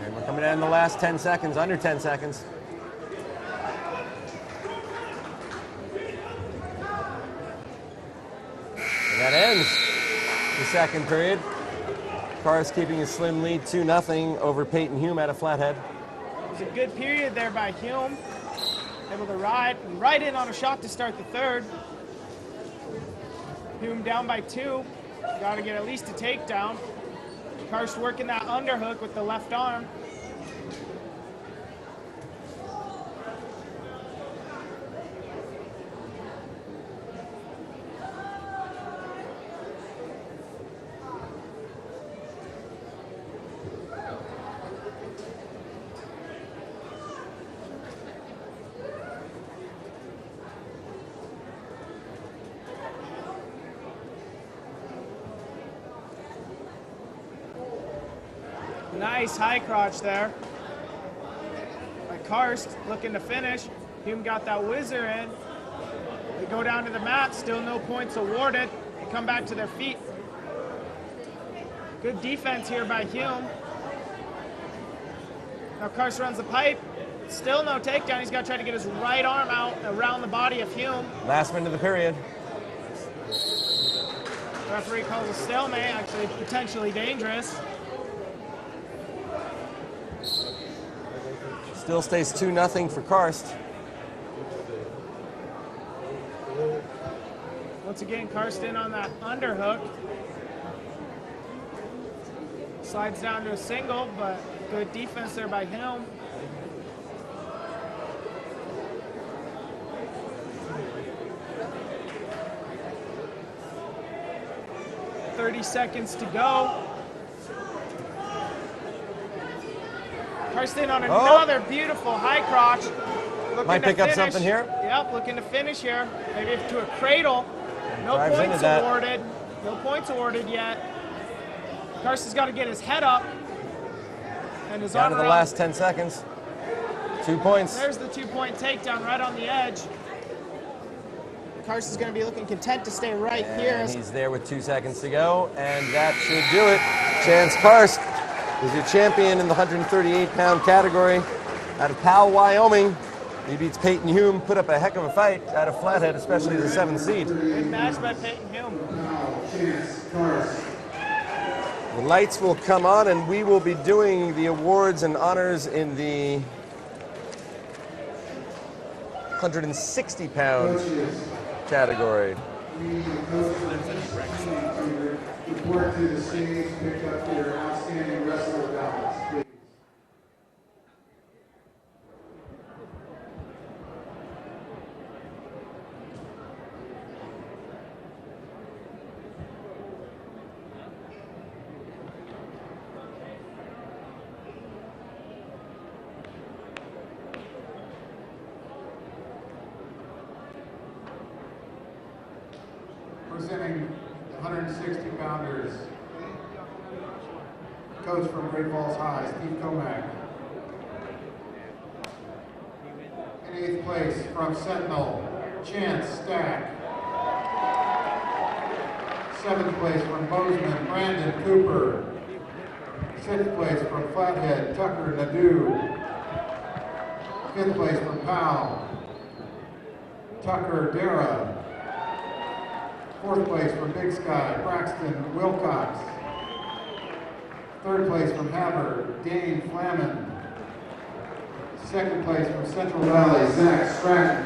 And we're coming down in the last 10 seconds, under 10 seconds. And that ends the second period. Karst keeping a slim lead, 2-0 over Peyton Hume out of Flathead. It was a good period there by Hume. Able to ride right in on a shot to start the third. Hume down by 2. Got to get at least a takedown. Karst working that underhook with the left arm. Nice high crotch there by Karst, looking to finish. Hume got that whizzer in. They go down to the mat, still no points awarded. They come back to their feet. Good defense here by Hume. Now Karst runs the pipe. Still no takedown. He's got to try to get his right arm out around the body of Hume. Last minute of the period. The referee calls a stalemate, actually potentially dangerous. Still stays 2-0 for Karst. Once again, Karsten on that underhook. Slides down to a single, but good defense there by him. .30 seconds to go. Karsten on another beautiful high crotch. Might pick up something here. Yep, looking to finish here. Maybe to a cradle. No Drives into points that. awarded. No points awarded yet. Karsten's got to get his head up. And his Down to arm the around. last 10 seconds. 2 points. There's the 2-point takedown right on the edge. Karsten's going to be looking content to stay right here. And he's there with 2 seconds to go, and that should do it. Chance Karst is your champion in the 138-pound category out of Powell, Wyoming. He beats Peyton Hume, put up a heck of a fight out of Flathead, especially the 7th seed. Good match by Peyton Hume. Now, Chance Karst. The lights will come on, and we will be doing the awards and honors in the 160-pound Coaches, category. we need the coaches to report to the stage, pick up their outstanding wrestler ballots, please. Presenting the 160-pounders, coach from Great Falls High, Steve Comack. In 8th place from Sentinel, Chance Stack. 7th place from Bozeman, Brandon Cooper. 6th place from Flathead, Tucker Nadeau. 5th place from Powell, Tucker Dara. 4th place from Big Sky, Braxton Wilcox. 3rd place from Havre, Dane Flamin. 2nd place from Central Valley, Zach Stratton.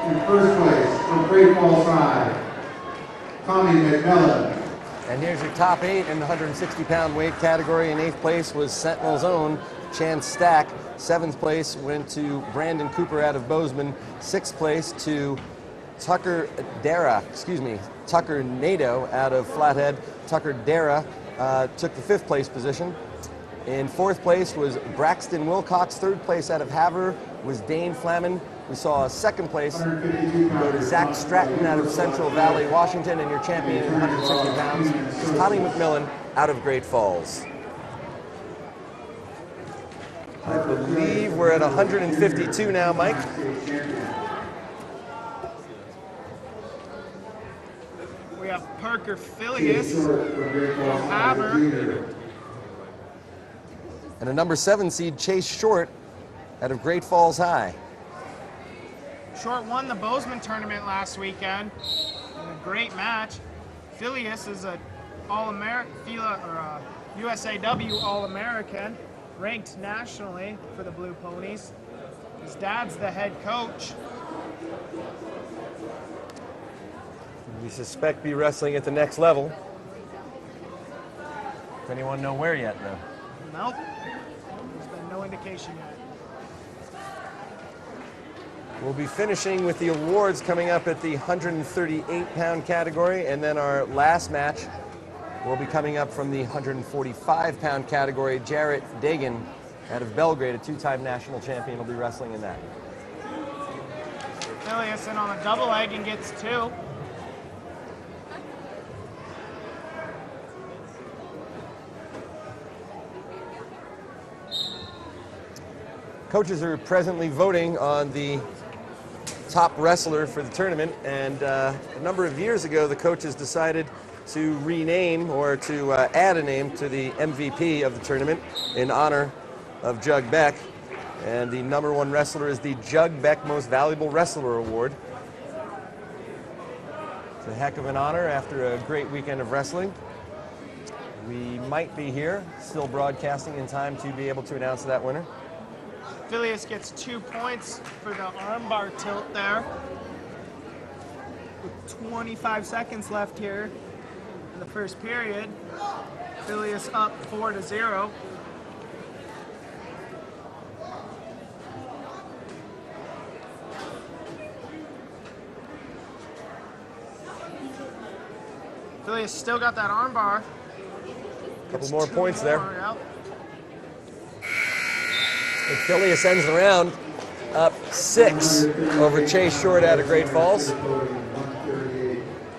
And 1st place from Great Falls High, Tommy McMillan. And here's your top 8 in the 160-pound weight category. In 8th place was Sentinel's own Chance Stack. 7th place went to Brandon Cooper out of Bozeman. 6th place to Tucker Nadeau out of Flathead. Tucker Dara took the 5th place position. In 4th place was Braxton Wilcox. 3rd place out of Havre was Dane Flamin. We saw 2nd place go to Zach Stratton out of Central Valley, Washington, and your champion in 160 pounds is Tommy McMillan out of Great Falls. I believe we're at 152 now, Mike. We have Parker Phileas from Havre. And a number 7 seed, Chase Short, out of Great Falls High. Short won the Bozeman tournament last weekend in a great match. Phileas is a USAW All-American, ranked nationally for the Blue Ponies. His dad's the head coach. We suspect be wrestling at the next level. Does anyone know where yet, though? Nope. There's been no indication yet. We'll be finishing with the awards coming up at the 138-pound category, and then our last match will be coming up from the 145-pound category. Jarrett Dagan out of Belgrade, a 2-time national champion, will be wrestling in that. Phileas in on a double leg and gets 2. Coaches are presently voting on the top wrestler for the tournament, and a number of years ago the coaches decided to rename or to add a name to the MVP of the tournament in honor of Jug Beck, and the number 1 wrestler is the Jug Beck Most Valuable Wrestler Award. It's a heck of an honor after a great weekend of wrestling. We might be here still broadcasting in time to be able to announce that winner. Phileas gets 2 points for the armbar tilt there. 25 seconds left here in the first period. Phileas up 4-0. Phileas still got that arm bar. Couple more points there. Yep. And Phileas ends the round up 6 over Chase Short out of Great Falls.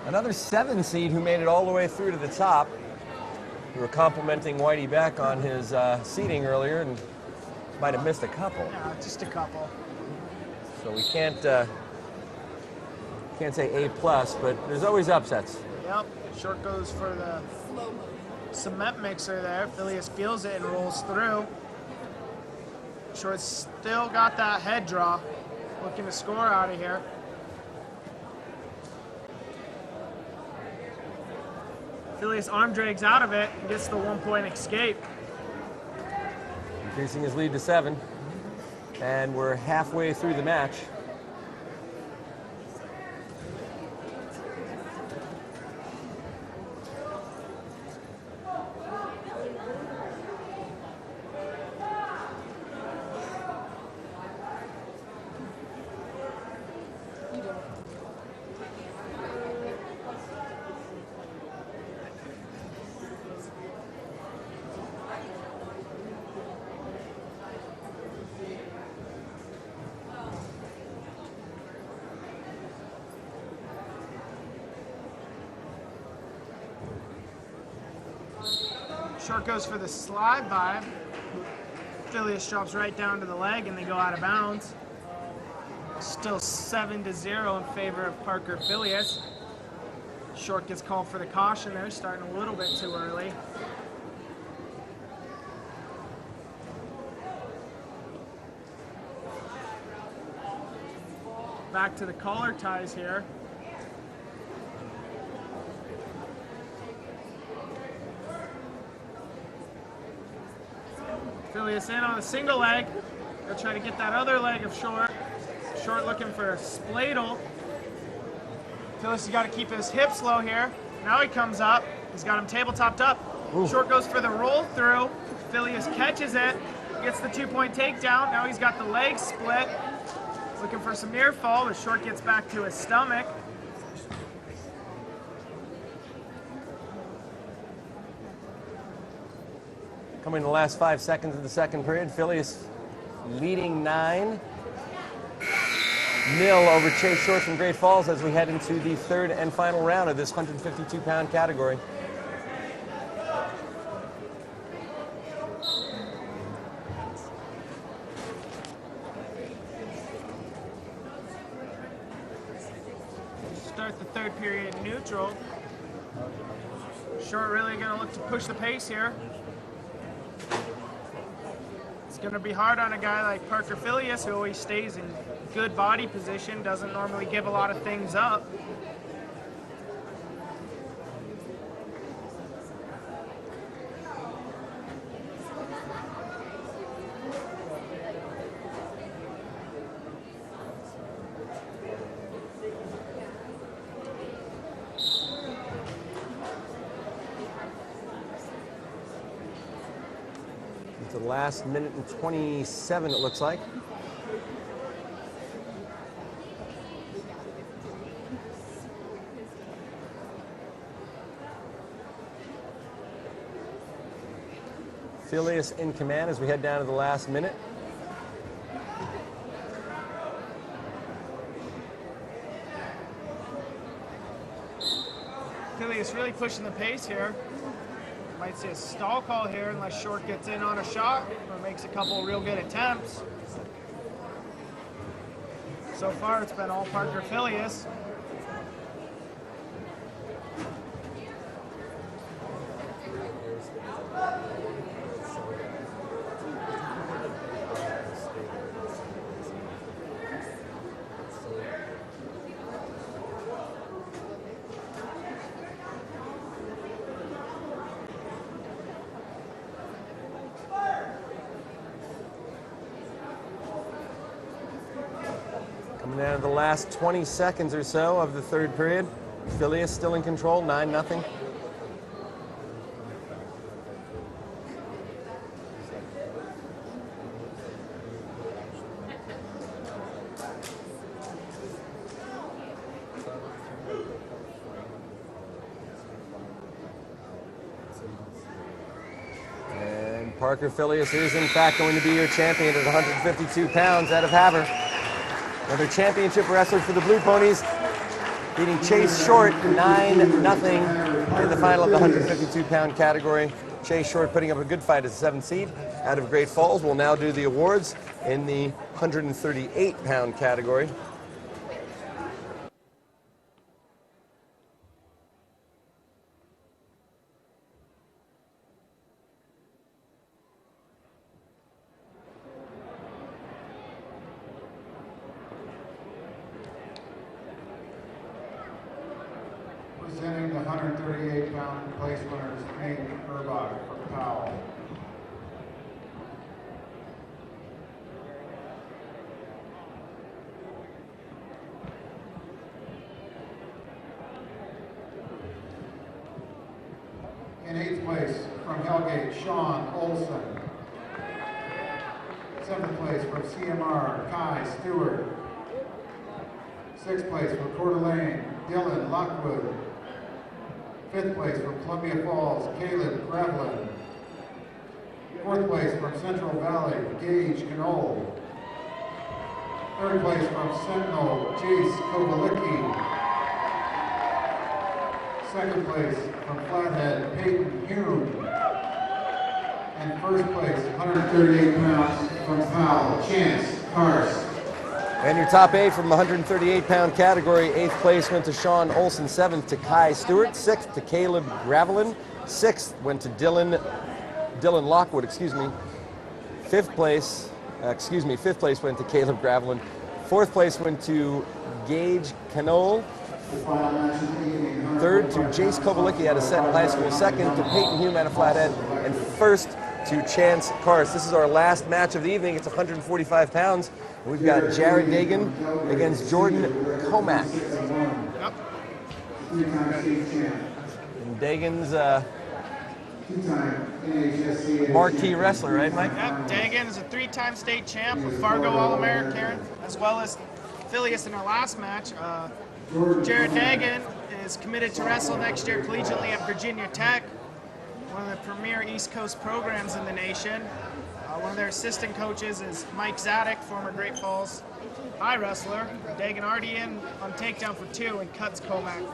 Another 7 seed who made it all the way through to the top. We were complimenting Whitey Beck on his seeding earlier and might have missed a couple. Yeah, just a couple. So we can't say A+, but there's always upsets. Yep. Short goes for the cement mixer there. Phileas feels it and rolls through. Short's still got that head draw. Looking to score out of here. Phileas arm drags out of it and gets the 1-point escape. Increasing his lead to 7. And we're halfway through the match. Short goes for the slide by. Phileas drops right down to the leg and they go out of bounds. Still 7-0 in favor of Parker Phileas. Short gets called for the caution there, starting a little bit too early. Back to the collar ties here. Phileas in on a single leg. They'll try to get that other leg of Short. Short looking for a spladle. Phileas has got to keep his hips low here. Now he comes up. He's got him tabletopped up. Ooh. Short goes for the roll through. Phileas catches it. Gets the 2-point takedown. Now he's got the leg split. Looking for some near fall, but Short gets back to his stomach. Coming in the last 5 seconds of the second period, Phileas leading 9-0 over Chase Short from Great Falls as we head into the third and final round of this 152-pound category. Start the third period neutral. Short really going to look to push the pace here. It's going to be hard on a guy like Parker Phileas, who always stays in good body position, doesn't normally give a lot of things up. It's the last minute and 27, it looks like. Phileas in command as we head down to the last minute. Phileas really pushing the pace here. Might see a stall call here unless Short gets in on a shot or makes a couple real good attempts. So far, it's been all Parker Phileas. Coming Coming down to the last 20 seconds or so of the third period. Phileas still in control, 9-0. And Parker Phileas is in fact going to be your champion at 152 pounds out of Havre. Another championship wrestler for the Blue Ponies, beating Chase Short 9-0 in the final of the 152-pound category. Chase Short putting up a good fight as a 7th seed out of Great Falls. We'll now do the awards in the 138-pound category. Presenting the 138-pound place winners, Nate Urbach from Powell. In 8th place from Hellgate, Sean Olson. 7th place from CMR, Kai Stewart. 6th place from Coeur d'Alene, Dylan Lockwood. 5th place from Columbia Falls, Caleb Gravelin. 4th place from Central Valley, Gage Knoll. 3rd place from Sentinel, Jace Kovalicki. 2nd place from Flathead, Peyton Hume. And 1st place, 138 pounds from Powell, Chance Cars. And your top 8 from the 138-pound category. 8th place went to Sean Olson. 7th to Kai Stewart. 6th to Caleb Gravelin. 6th went to Dylan Lockwood, excuse me. 5th place went to Caleb Gravelin. 4th place went to Gage Knoll. 3rd to Jace Kovalicki out of Sentinel High School. 2nd to Peyton Hume out of Flathead. And 1st to Chance Kars. This is our last match of the evening. It's 145 pounds. We've got Jared Dagan against Jordan Comack. Yep. And Dagan's marquee wrestler, right, Mike? Yep, Dagan is a 3-time state champ, a Fargo All-American, as well as Phileas in our last match. Jared Dagan is committed to wrestle next year collegiately at Virginia Tech, one of the premier East Coast programs in the nation. One of their assistant coaches is Mike Zadek, former Great Falls High wrestler. Dagan already in on takedown for 2 and cuts Comack.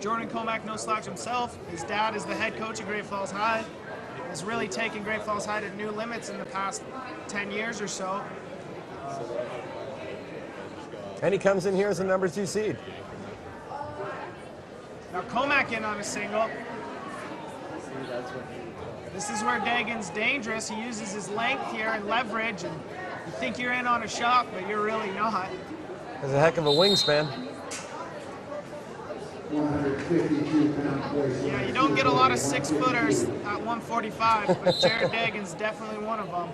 Jordan Comack, no slouch himself. His dad is the head coach of Great Falls High. Has really taken Great Falls High to new limits in the past 10 years or so. And he comes in here as the number 2 seed. Now Comack in on a single. This is where Dagan's dangerous. He uses his length here and leverage, and you think you're in on a shot, but you're really not. Has a heck of a wingspan. 152-pound. Yeah, you don't get a lot of 6-footers at 145, but Jared Dagan's definitely one of them.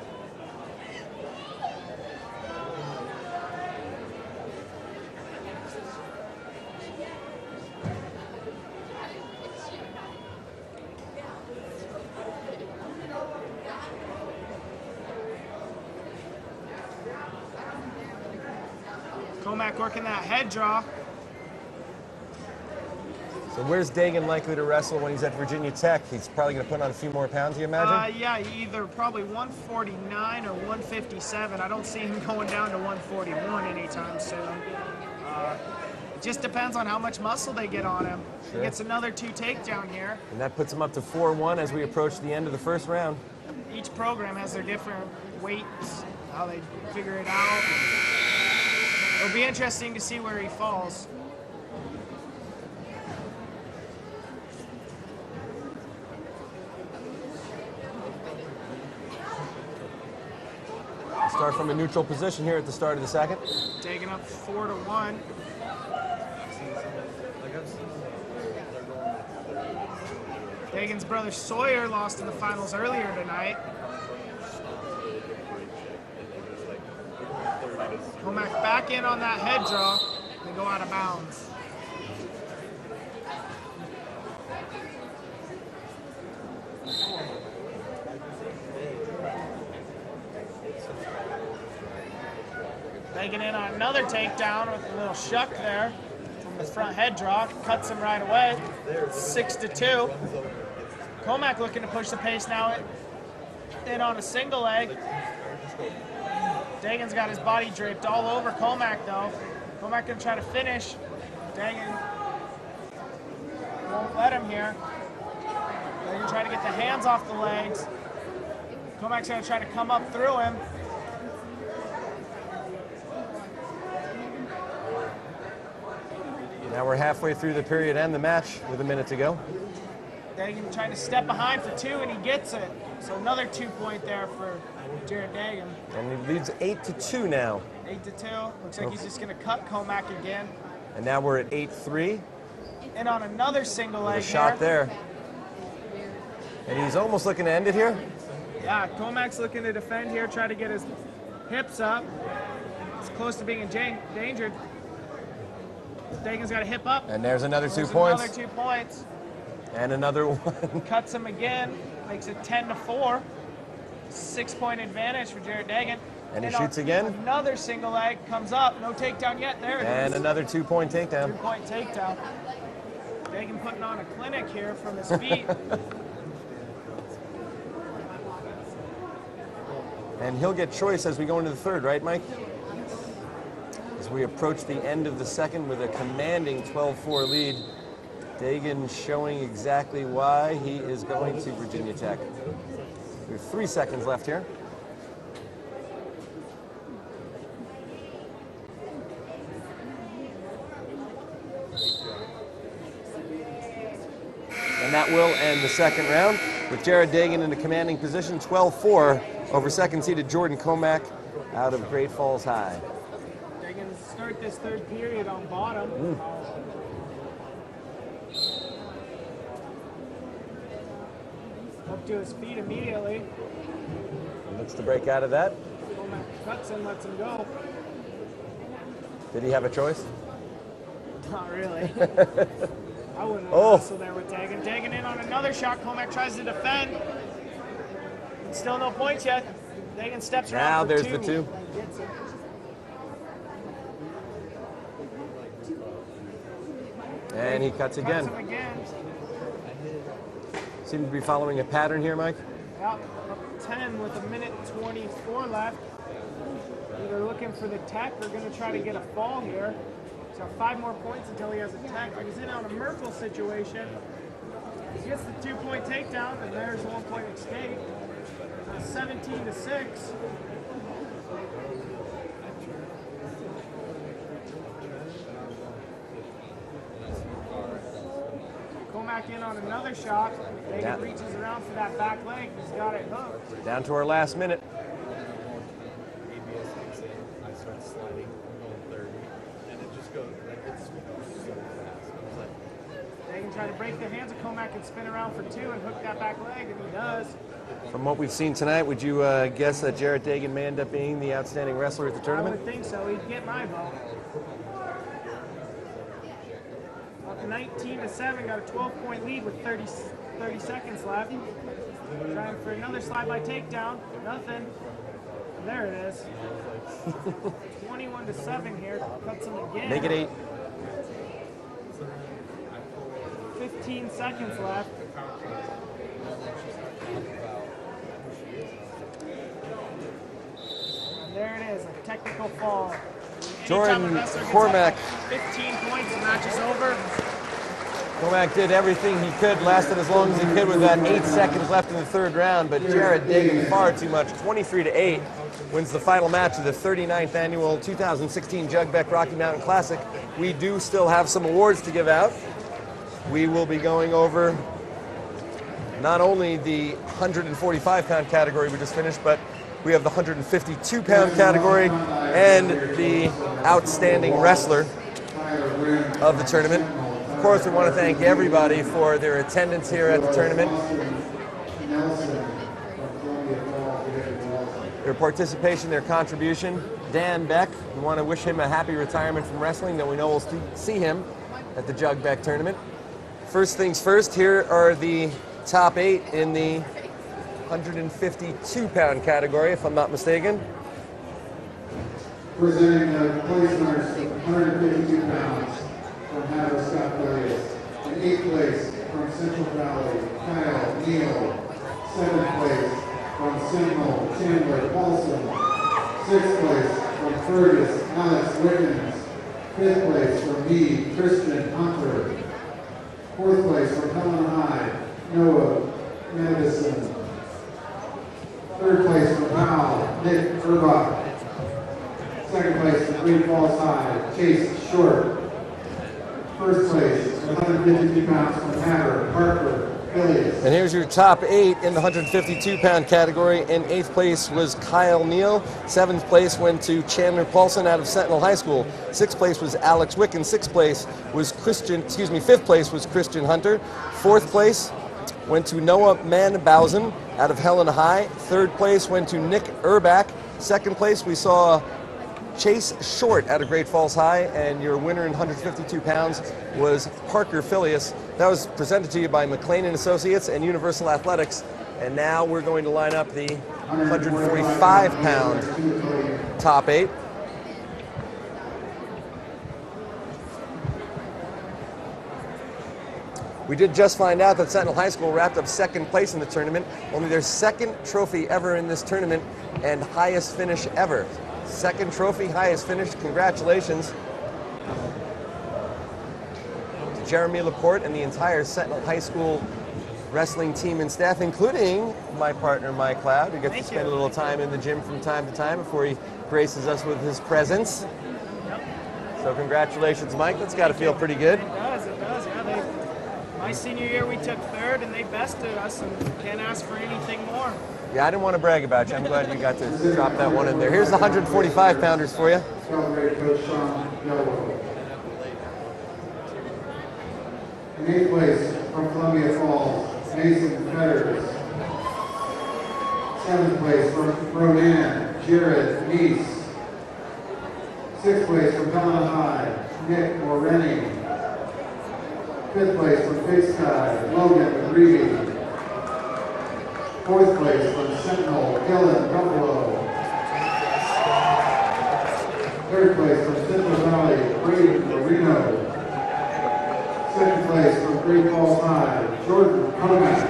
Comack working that head draw. So where's Dagan likely to wrestle when he's at Virginia Tech? He's probably going to put on a few more pounds, you imagine? Yeah, either probably 149 or 157. I don't see him going down to 141 anytime soon. It just depends on how much muscle they get on him. Sure. He gets another 2 takedown here. And that puts him up to 4-1 as we approach the end of the first round. Each program has their different weights, how they figure it out. It'll be interesting to see where he falls. Start from a neutral position here at the start of the second. Taking up 4-1. Dagan's brother Sawyer lost in the finals earlier tonight. Comac back in on that head draw. They go out of bounds. Taking in on another takedown with a little shuck there from his front head draw. Cuts him right away. 6-2. Comac looking to push the pace now in on a single leg. Dagan's got his body draped all over Comac though. Comac gonna try to finish. Dagan won't let him here. Dagan trying to get the hands off the legs. Comac's gonna try to come up through him. Now we're halfway through the period and the match with a minute to go. Dagan trying to step behind for 2 and he gets it. So another 2-point there for Jared Dagan. And he leads 8-2 now. 8-2. Looks like he's just gonna cut Comac again. And now we're at 8-3. And on another single leg A shot there. And he's almost looking to end it here. Yeah, Comac's looking to defend here, try to get his hips up. It's close to being endangered. Dagan's got a hip up. And there's another 2 points. Another 2 points. And another one. Cuts him again, makes it 10-4. 6-point advantage for Jared Dagan. And he shoots again. Another single leg comes up. No takedown yet. There it is. And another 2-point takedown. 2-point takedown. Dagan putting on a clinic here from his feet. And he'll get choice as we go into the third, right, Mike? As we approach the end of the second with a commanding 12-4 lead. Dagan showing exactly why he is going to Virginia Tech. We have 3 seconds left here. And that will end the second round with Jared Dagan in a commanding position, 12-4 over second-seeded Jordan Comac out of Great Falls High. They're going to start this third period on bottom. Up to his feet immediately. Looks to break out of that. Comac cuts and lets him go. Did he have a choice? Not really. I wouldn't Oh. wrestle there with Dagan. Dagan in on another shot. Comac tries to defend. Still no points yet. Dagan steps around Now for there's 2. the 2. Gets it. And he cuts again. Cuts him again. Seem to be following a pattern here, Mike. Out up 10 with 1:24 left. Either looking for the tech or going to try to get a fall here. He's got 5 more points until he has a tech. But he's in on a Merkel situation. He gets the 2-point takedown, and there's 1-point escape. 17-6. Comac in on another shot. Dagan reaches around for that back leg. He's got it hooked. Down to our last minute. I start sliding, I'm going 30, and it just goes, like, it's so fast. Dagan trying to break the hands of Comac and spin around for 2 and hook that back leg, and he does. From what we've seen tonight, would you guess that Jared Dagan may end up being the outstanding wrestler at the I tournament? would think so. He'd get my vote. Up 19-7, got a 12-point lead with 30 seconds left. Trying for another slide-by takedown. Nothing. There it is. 21-7 here. Cuts him again. Make it 8. 15 seconds left. And there it is, a technical fall. Jordan Anytime a wrestler gets Cormac. up 15 points, the match is over. Comac did everything he could, lasted as long as he could with that 8 seconds left in the third round, but Jared Dagan far too much, 23-8, wins the final match of the 39th annual 2016 Jug Beck Rocky Mountain Classic. We do still have some awards to give out. We will be going over not only the 145-pound category we just finished, but we have the 152-pound category and the outstanding wrestler of the tournament. Of course, we want to thank everybody for their attendance here at the tournament. their participation, their contribution. Dan Beck, we want to wish him a happy retirement from wrestling, though we know we'll see him at the Jug Beck tournament. First things first, here are the top 8 in the 152-pound category, if I'm not mistaken. Presenting the place winners, 152 pounds from Hatter Scott Darius. In 8th place from Central Valley, Kyle Neal. 7th place from Sentinel, Chandler Paulson. 6th place from Fergus, Alex Wickens. 5th place from me, Christian Hunter. 4th place from Helena High, Noah Madison. 3rd place from Powell, Nick Urbach. 2nd place from Great Falls High, Chase Short. 1st place, 152 pounds from Hatter, Parker Phileas. And here's your top 8 in the 152-pound category. In 8th place was Kyle Neal. 7th place went to Chandler Paulson out of Sentinel High School. 6th place was Alex Wickens. 5th place was Christian Hunter. 4th place went to Noah Manbausen out of Helena High. 3rd place went to Nick Urbach. 2nd place we saw Chase Short out of Great Falls High, and your winner in 152 pounds was Parker Phileas. That was presented to you by McLean & Associates and Universal Athletics. And now we're going to line up the 145-pound top 8. We did just find out that Sentinel High School wrapped up 2nd place in the tournament, only their 2nd trophy ever in this tournament and highest finish ever. 2nd trophy, highest finish. Congratulations to Jeremy Laporte and the entire Sentinel High School wrestling team and staff, including my partner, Mike Cloud, who gets to spend a little time in the gym from time to time before he graces us with his presence. So congratulations, Mike. That's got to feel pretty good. It does, yeah. My senior year, we took 3rd, and they bested us, and can't ask for anything more. Yeah, I didn't want to brag about you. I'm glad you got to drop that one in there. Here's the 145-pounders for you. Celebrate Coach Sean Delaware. In 8th place from Columbia Falls, Mason Fetters. 7th place from Ronan, Jared Neese. 6th place from Helena High, Nick Moreni. 5th place from Big Sky, Logan McGreevy. 4th place from Sentinel, Dylan Buffalo. 3rd place from Central Valley, Brady Marino. 2nd place from Great Falls High, Jordan Konak.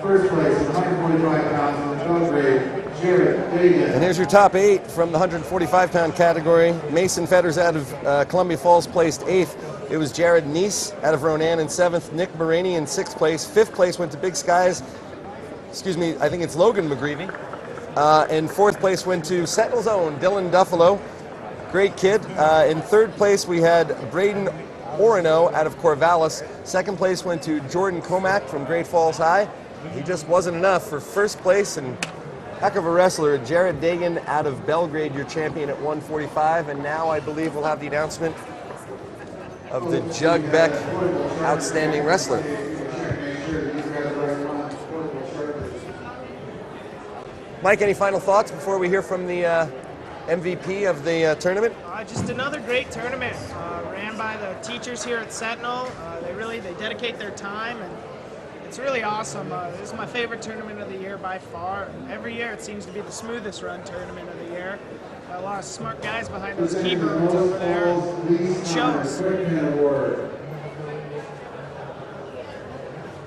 1st place from 145 pounds from Belgrade, Jared Dagan. And here's your top 8 from the 145-pound category. Mason Fetters out of Columbia Falls placed 8th. It was Jared Neese out of Ronan in 7th. Nick Morani in 6th place. 5th place went to Big Skies. I think it's Logan McGreevy. And 4th place went to Sentinel's own Dylan Duffalo. Great kid. In 3rd place we had Braden Orono out of Corvallis. 2nd place went to Jordan Comack from Great Falls High. He just wasn't enough for 1st place, and heck of a wrestler, Jared Dagan out of Belgrade, your champion at 145. And now I believe we'll have the announcement of the Jug Beck Outstanding Wrestler. Mike, any final thoughts before we hear from the MVP of the tournament? Just another great tournament ran by the teachers here at Sentinel. They dedicate their time, and it's really awesome. This is my favorite tournament of the year by far. And every year it seems to be the smoothest run tournament of the year. Got a lot of smart guys behind those keyboards over there. It shows.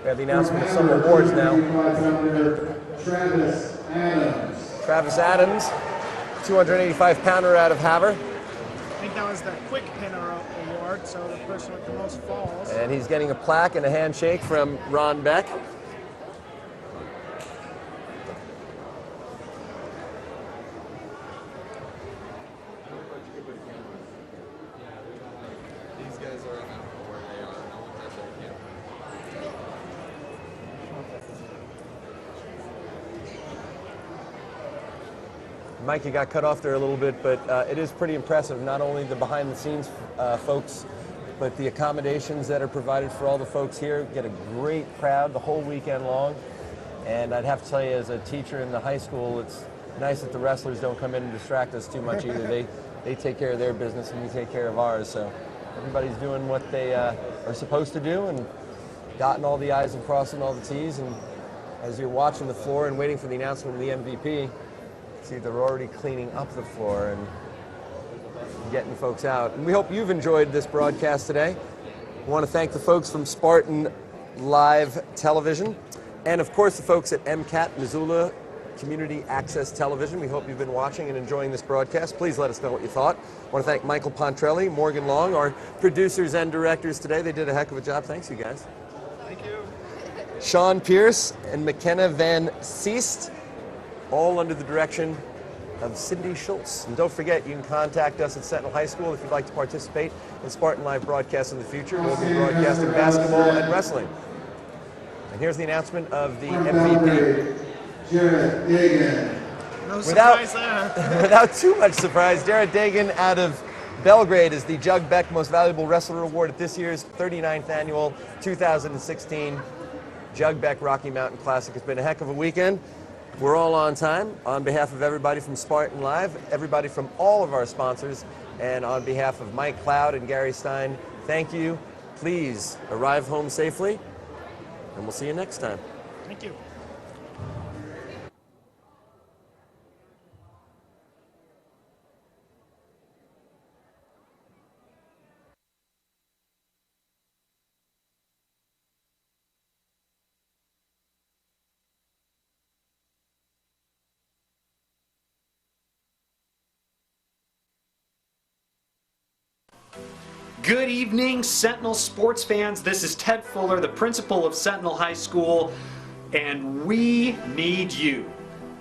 We have the announcement of some awards now. Travis Adams, 285-pounder out of Havre. I think that was the quick pinner award, so the person with the most falls. And he's getting a plaque and a handshake from Ron Beck. These guys are, I don't know where they are. No one has their camera. Mike, you got cut off there a little bit, but it is pretty impressive, not only the behind-the-scenes folks, but the accommodations that are provided for all the folks here. Get a great crowd the whole weekend long. And I'd have to tell you, as a teacher in the high school, it's nice that the wrestlers don't come in and distract us too much either. They take care of their business and we take care of ours. So everybody's doing what they are supposed to do and dotting all the I's and crossing all the T's. And as you're watching the floor and waiting for the announcement of the MVP, see they're already cleaning up the floor and getting folks out. And we hope you've enjoyed this broadcast today. We want to thank the folks from Spartan Live Television and of course the folks at MCAT, Missoula Community Access Television. We hope you've been watching and enjoying this broadcast. Please let us know what you thought. I want to thank Michael Pontrelli, Morgan Long, our producers and directors today. They did a heck of a job. Thanks, you guys. Thank you. Sean Pierce and McKenna Van Seest, all under the direction of Cindy Schultz. And don't forget, you can contact us at Sentinel High School if you'd like to participate in Spartan Live broadcasts in the future. We'll be broadcasting basketball and wrestling. And here's the announcement of the MVP. Jarrett Dagan. No surprise there. Without too much surprise, Jarrett Dagan out of Belgrade is the Jug Beck Most Valuable Wrestler Award at this year's 39th annual 2016 Jug Beck Rocky Mountain Classic. It's been a heck of a weekend. We're all on time. On behalf of everybody from Spartan Live, everybody from all of our sponsors, and on behalf of Mike Cloud and Gary Stein, thank you. Please arrive home safely, and we'll see you next time. Thank you. Good evening, Sentinel sports fans. This is Ted Fuller, the principal of Sentinel High School, and we need you.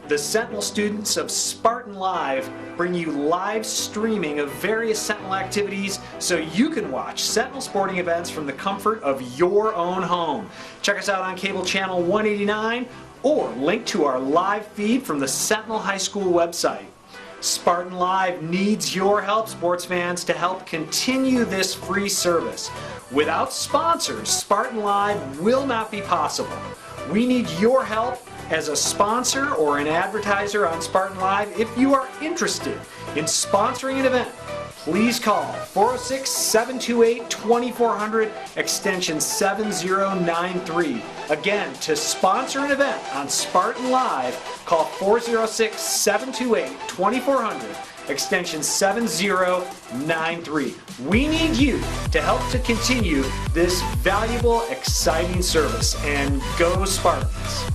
The Sentinel students of Spartan Live bring you live streaming of various Sentinel activities so you can watch Sentinel sporting events from the comfort of your own home. Check us out on cable channel 189 or link to our live feed from the Sentinel High School website. Spartan Live needs your help, sports fans, to help continue this free service. Without sponsors, Spartan Live will not be possible. We need your help as a sponsor or an advertiser on Spartan Live. If you are interested in sponsoring an event, please call 406-728-2400, extension 7093. Again, to sponsor an event on Spartan Live, call 406-728-2400, extension 7093. We need you to help to continue this valuable, exciting service. And go Spartans!